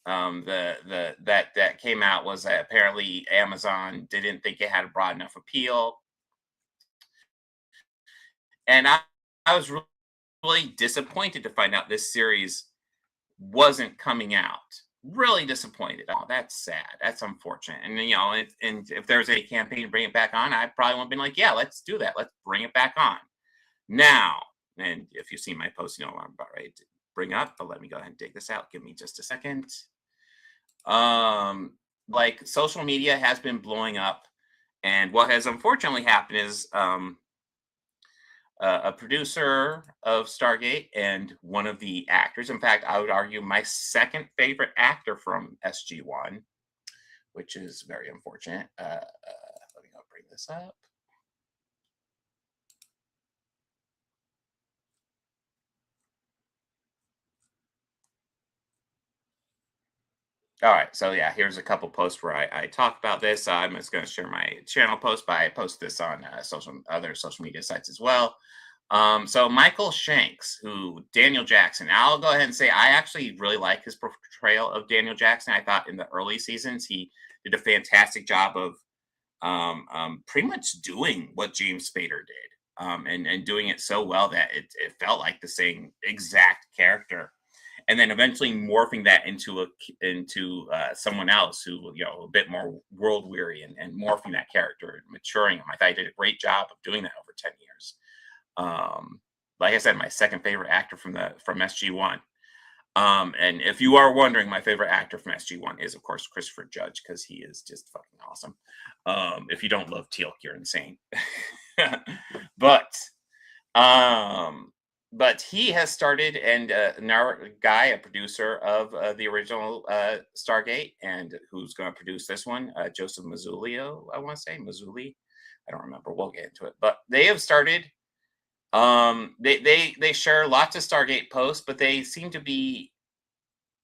that came out was that apparently Amazon didn't think it had a broad enough appeal, and I was really disappointed to find out this series wasn't coming out. Really disappointed. Oh, that's sad. That's unfortunate. And you know, and if there's a campaign to bring it back on, I probably would have been like, yeah, let's do that. Let's bring it back on. Now, and if you've seen my post, you know what I'm about ready to bring up, but let me go ahead and dig this out. Give me just a second. Like social media has been blowing up, and what has unfortunately happened is a producer of Stargate and one of the actors. In fact, I would argue my second favorite actor from SG-1, which is very unfortunate. Let me go bring this up. All right, so yeah, here's a couple posts where I talk about this. I'm just going to share my channel post, but I post this on other social media sites as well. So Michael Shanks, who Daniel Jackson. I'll go ahead and say I actually really like his portrayal of Daniel Jackson. I thought in the early seasons he did a fantastic job of pretty much doing what James Spader did, and doing it so well that it felt like the same exact character. And then eventually morphing that into someone else who, you know, a bit more world weary, and morphing that character and maturing him. I thought he did a great job of doing that over 10 years. Like I said, my second favorite actor from SG1. And if you are wondering, my favorite actor from SG1 is, of course, Christopher Judge, because he is just fucking awesome. If you don't love Teal'c, you're insane. But he has started, and a producer of the original Stargate, and who's going to produce this one, Joseph Mazzulio, I want to say Mazzulli. I don't remember. We'll get into it. But they have started. They share lots of Stargate posts, but they seem to be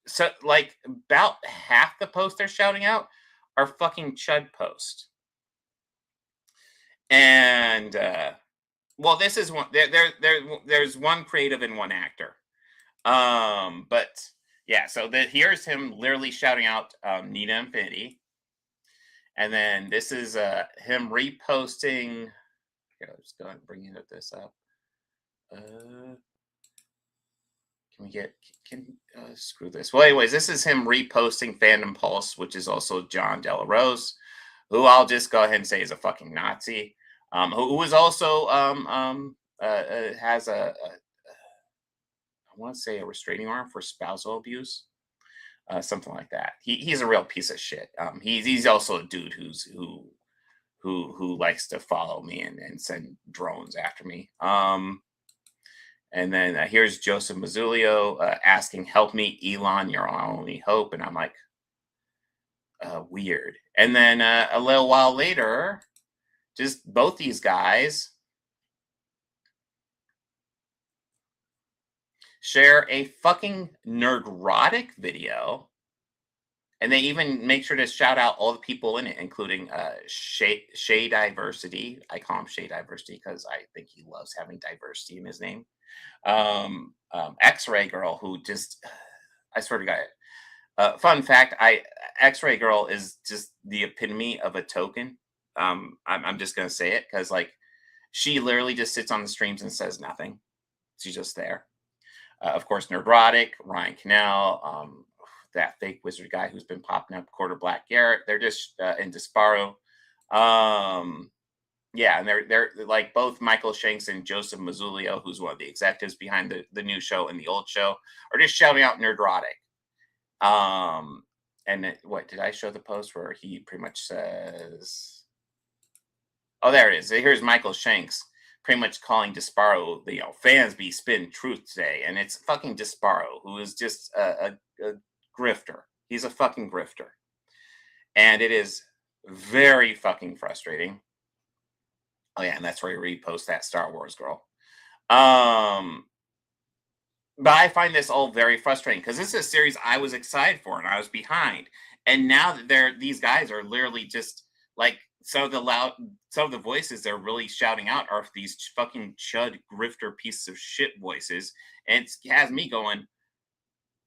so like about half the posts they're shouting out are fucking chud posts. And well, this is one. There's one creative and one actor. But yeah, so here's him literally shouting out Nina Infinity, and then this is him reposting. Here, let's go ahead and bring this up. Screw this. Well, anyways, this is him reposting Fandom Pulse, which is also John Della Rose, who I'll just go ahead and say is a fucking Nazi. Who is also has I want to say a restraining order for spousal abuse, something like that. He's a real piece of shit. He's also a dude who likes to follow me and send drones after me. And then here's Joseph Mazzulio asking, "Help me, Elon, you're our only hope." And I'm like, weird. And then a little while later, just both these guys share a fucking nerdrotic video, and they even make sure to shout out all the people in it, including Shay Diversity. I call him Shay Diversity because I think he loves having diversity in his name. X-Ray Girl, who just, I swear to God, fun fact, X-Ray Girl is just the epitome of a token. I'm just gonna say it because like she literally just sits on the streams and says nothing. She's just there. Of course, Nerdrotic, Ryan Cannell, that fake wizard guy who's been popping up, Quarter Black Garrett. They're just in Disparo. Yeah, and they're like both Michael Shanks and Joseph Mazzulio, who's one of the executives behind the new show and the old show, are just shouting out Nerdrotic. And what did I show the post where he pretty much says? Oh, there it is. Here's Michael Shanks pretty much calling Disparo, fans be spitting truth today, and it's fucking Disparo, who is just a grifter. He's a fucking grifter, and it is very fucking frustrating. Oh yeah, and that's where he reposts that Star Wars girl. But I find this all very frustrating because this is a series I was excited for and I was behind, and now that these guys are literally just like some of the voices they're really shouting out are these fucking chud grifter pieces of shit voices, and it has me going,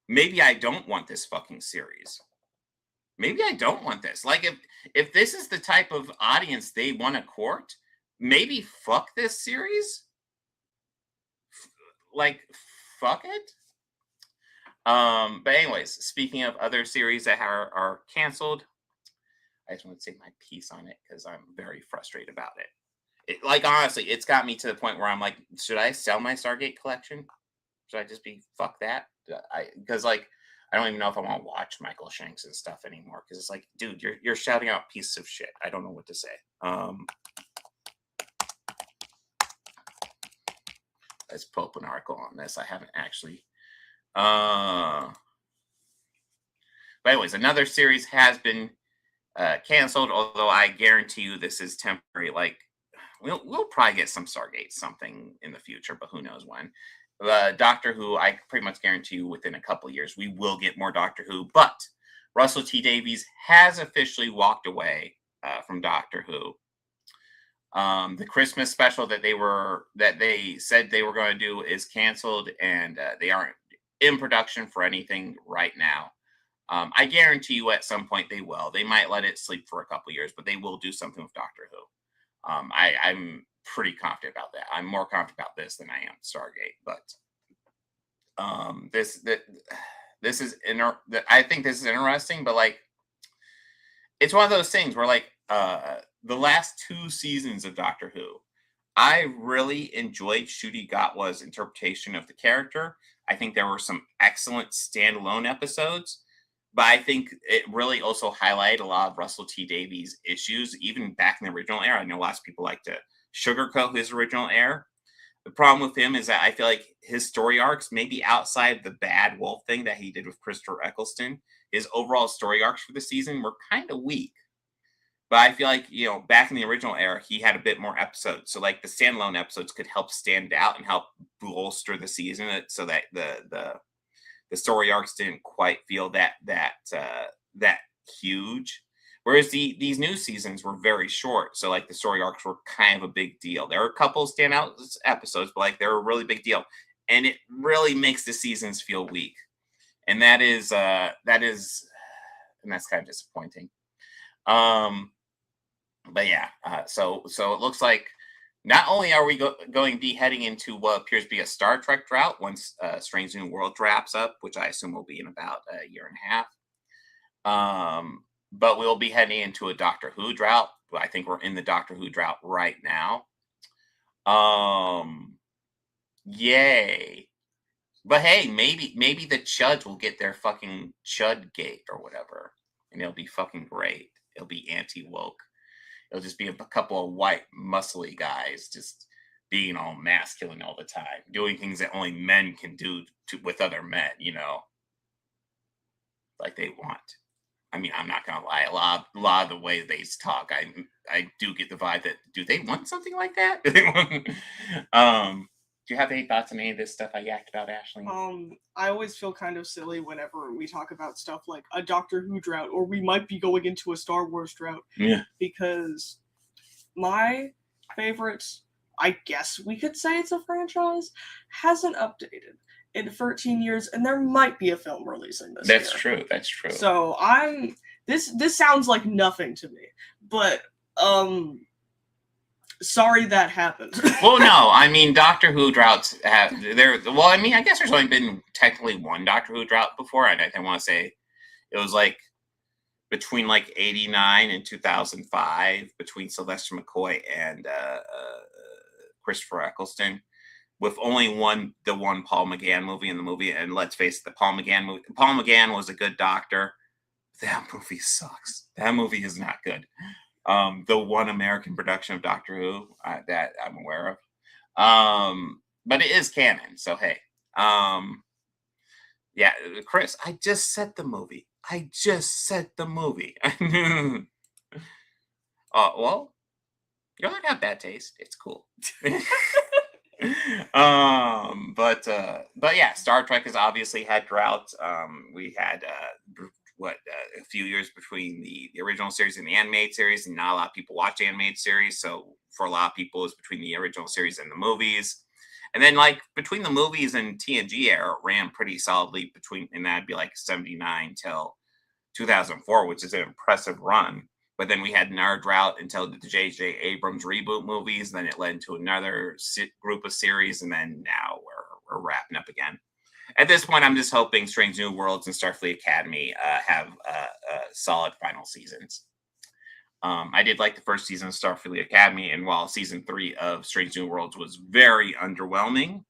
maybe I don't want this fucking series. Maybe I don't want this. Like if this is the type of audience they want to court, maybe fuck this series. Like fuck it. But anyways, speaking of other series that are canceled, I just want to say my piece on it because I'm very frustrated about it. Like honestly, it's got me to the point where I'm like, should I sell my Stargate collection? Should I just be fuck that? Because like I don't even know if I want to watch Michael Shanks and stuff anymore because it's like, dude, you're shouting out pieces of shit. I don't know what to say. Let's pull up an article on this. I haven't actually. But anyways, another series has been canceled, although I guarantee you this is temporary. Like we'll probably get some Stargate something in the future, but who knows when. Doctor Who, I pretty much guarantee you within a couple of years we will get more Doctor Who, but Russell T Davies has officially walked away from Doctor Who. The Christmas special that they said they were going to do is canceled, and they aren't in production for anything right now. I guarantee you at some point they will. They might let it sleep for a couple years, but they will do something with Doctor Who. I'm pretty confident about that. I'm more confident about this than I am Stargate. But this is I think this is interesting. But like, it's one of those things where like the last 2 seasons of Doctor Who, I really enjoyed Ncuti Gatwa's interpretation of the character. I think there were some excellent standalone episodes. But I think it really also highlighted a lot of Russell T Davies' issues, even back in the original era. I know lots of people like to sugarcoat his original era. The problem with him is that I feel like his story arcs, maybe outside the bad wolf thing that he did with Christopher Eccleston, his overall story arcs for the season were kind of weak. But I feel like, back in the original era, he had a bit more episodes. So like the standalone episodes could help stand out and help bolster the season so that the story arcs didn't quite feel that huge. Whereas these new seasons were very short. So like the story arcs were kind of a big deal. There are a couple of standout episodes, but like they're a really big deal. And it really makes the seasons feel weak. And that's kind of disappointing. But yeah, so it looks like not only are we going to be heading into what appears to be a Star Trek drought once Strange New World wraps up, which I assume will be in about a year and a half. But we'll be heading into a Doctor Who drought. I think we're in the Doctor Who drought right now. Yay. But hey, maybe the Chuds will get their fucking Chud gate or whatever. And it'll be fucking great. It'll be anti-woke. It'll just be a couple of white, muscly guys just being all masculine all the time, doing things that only men can do with other men, like they want. I mean, I'm not gonna lie. A lot of the way they talk, I do get the vibe that do they want something like that? Do you have any thoughts on any of this stuff I yacked about, Ashlene? I always feel kind of silly whenever we talk about stuff like a Doctor Who drought, or we might be going into a Star Wars drought. Yeah. Because my favorite, I guess we could say it's a franchise, hasn't updated in 13 years, and there might be a film releasing this year. That's true. So this sounds like nothing to me, but sorry that happened. Well, no, I mean, Doctor Who droughts I guess there's only been technically one Doctor Who drought before, and I want to say it was like between like 89 and 2005 between Sylvester McCoy and Christopher Eccleston, with only the one Paul McGann movie in the movie. And let's face it, the Paul McGann movie, Paul McGann was a good doctor. That movie sucks. That movie is not good. The one American production of Doctor Who that I'm aware of. But it is canon, so hey. Yeah, Chris, I just said the movie. Well, you don't have bad taste. It's cool. But yeah, Star Trek has obviously had droughts. We had a few years between the original series and the animated series, and not a lot of people watch animated series. So for a lot of people, it's between the original series and the movies. And then like between the movies and TNG era, it ran pretty solidly and that'd be like 79 till 2004, which is an impressive run. But then we had another drought until the J.J. Abrams reboot movies. Then it led into another group of series, and then now we're wrapping up again. At this point, I'm just hoping Strange New Worlds and Starfleet Academy have solid final seasons. I did like the first season of Starfleet Academy, and while season 3 of Strange New Worlds was very underwhelming,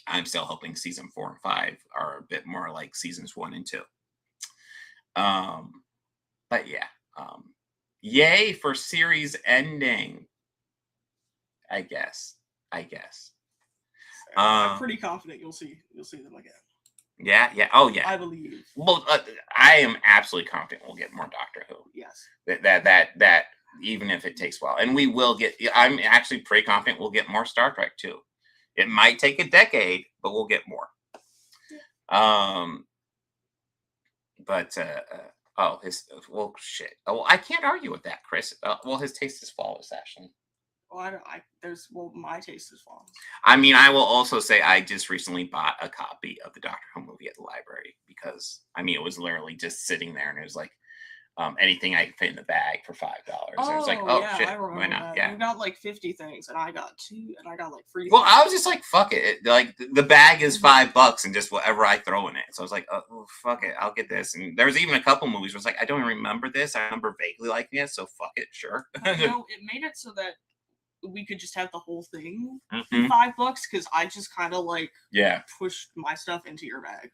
I'm still hoping season 4 and 5 are a bit more like seasons 1 and 2. But yeah, yay for series ending. I guess. I'm pretty confident you'll see them again. Yeah. Oh, yeah. I believe. Well, I am absolutely confident we'll get more Doctor Who. Yes. That even if it takes a while, and we will get. I'm actually pretty confident we'll get more Star Trek too. It might take a decade, but we'll get more. but oh, his well, shit. Oh, I can't argue with that, Chris. Well, his taste is flawless, Ashley. Well, my taste is flawless. I mean, I will also say I just recently bought a copy of the Doctor Who movie at the library because I mean it was literally just sitting there, and it was like anything I could fit in the bag for $5. I was like, oh yeah, shit, I remember why not? that. Yeah. You got like 50 things, and I got 2, and I got like 3. Well, I was just like, fuck it. Like the bag is $5 and just whatever I throw in it. So I was like, oh, fuck it, I'll get this. And there was even a couple movies where it's like, I don't even remember this. I remember vaguely liking it, so fuck it, sure. It made it so that we could just have the whole thing Mhm. $5 because I just kind of like Yeah. pushed my stuff into your bag.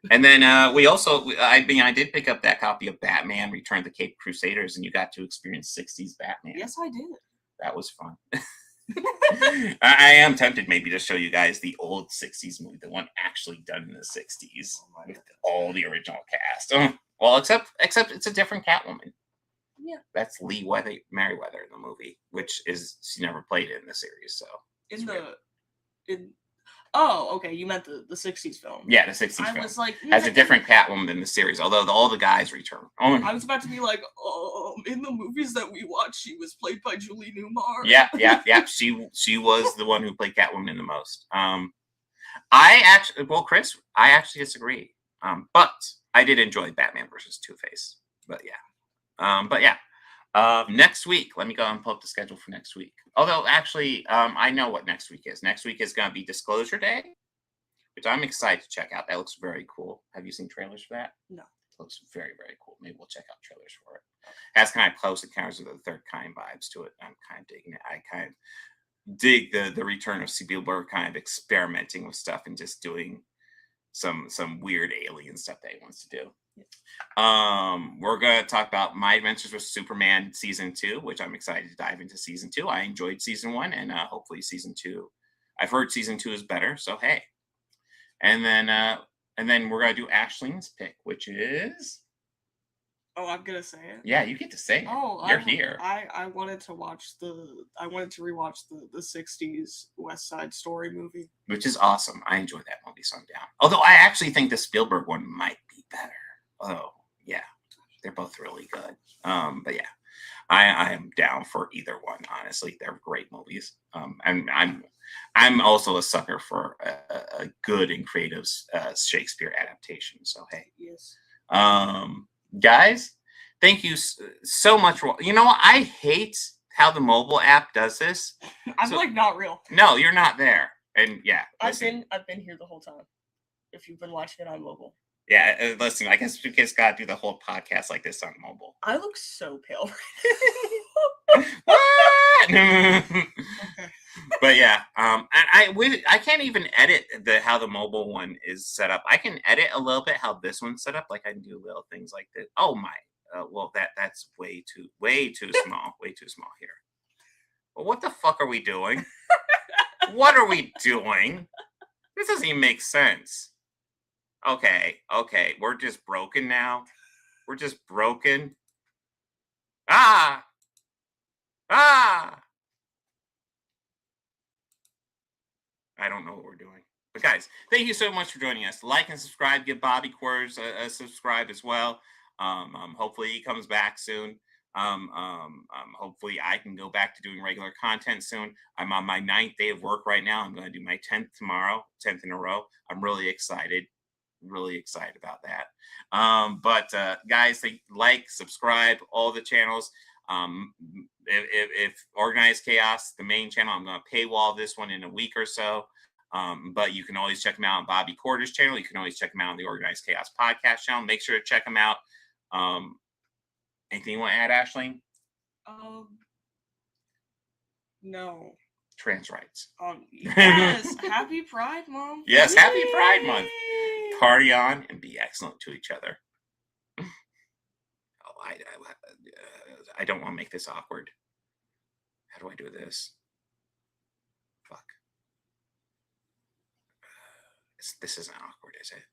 And then we also, I mean, I did pick up that copy of Batman Return of the Cape Crusaders, and you got to experience 60s Batman. Yes, I did. That was fun. I am tempted maybe to show you guys the old 60s movie, the one actually done in the 60s with all the original cast. Well, except it's a different Catwoman. Yeah. That's Lee Merriweather in the movie, which is she never played it in the series, so Oh, okay. You meant the 60s film. yeah, the 60s I film was like, has a different Catwoman than the series, although all the guys return. I was about to be like, in the movies that we watched, she was played by Julie Newmar. Yeah. She was the one who played Catwoman the most. Chris, I actually disagree. But I did enjoy Batman versus Two-Face. But yeah. Next week, let me go and pull up the schedule for next week. Although, actually, I know what next week is. Next week is going to be Disclosure Day, which I'm excited to check out. That looks very cool. Have you seen trailers for that? No. It looks very, very cool. Maybe we'll check out trailers for it. Has kind of Close Encounters of the Third Kind vibes to it. I'm kind of digging it. I kind of dig the return of Spielberg kind of experimenting with stuff and just doing some weird alien stuff that he wants to do. We're gonna talk about My Adventures with Superman season 2, which I'm excited to dive into season 2. I enjoyed season 1, and hopefully season 2. I've heard season 2 is better, so hey. And then we're gonna do Ashlene's pick, which is. Oh, I'm gonna say it. Yeah, you get to say it. Oh, you're here. I wanted to rewatch the 60s West Side Story movie, Which is awesome. I enjoyed that movie, so I'm down. Although I actually think the Spielberg one might be better. Oh, yeah. They're both really good. But yeah, I am down for either one, honestly. They're great movies. And I'm also a sucker for a good and creative Shakespeare adaptation. So hey. Yes. Guys, thank you so much for I hate how the mobile app does this. I'm like not real. No, you're not there. And yeah, I've been here the whole time. If you've been watching it on mobile. Yeah, listen, I guess we just gotta do the whole podcast like this on mobile. I look so pale. But yeah, and I can't even edit how the mobile one is set up. I can edit a little bit how this one's set up. Like I can do little things like this. Oh my, well that's way too small, way too small here. Well, what the fuck are we doing? What are we doing? This doesn't even make sense. Okay, we're just broken now. We're just broken. Ah! I don't know what we're doing. But guys, thank you so much for joining us. Like and subscribe. Give Bobby Quarters a subscribe as well. Hopefully he comes back soon. Hopefully I can go back to doing regular content soon. I'm on my 9th day of work right now. I'm going to do my 10th tomorrow, 10th in a row. I'm really excited. Really excited about that. But guys, like, subscribe, all the channels. If Organized Chaos, the main channel, I'm going to paywall this one in a week or so. But you can always check them out on Bobby Quarters' channel. You can always check them out on the Organized Chaos podcast channel. Make sure to check them out. Anything you want to add, Ashlene? No. Trans rights. Yes. Happy Pride Month. Yes, happy Pride Month. Party on and be excellent to each other. I don't want to make this awkward. How do I do this? Fuck. This isn't awkward, is it?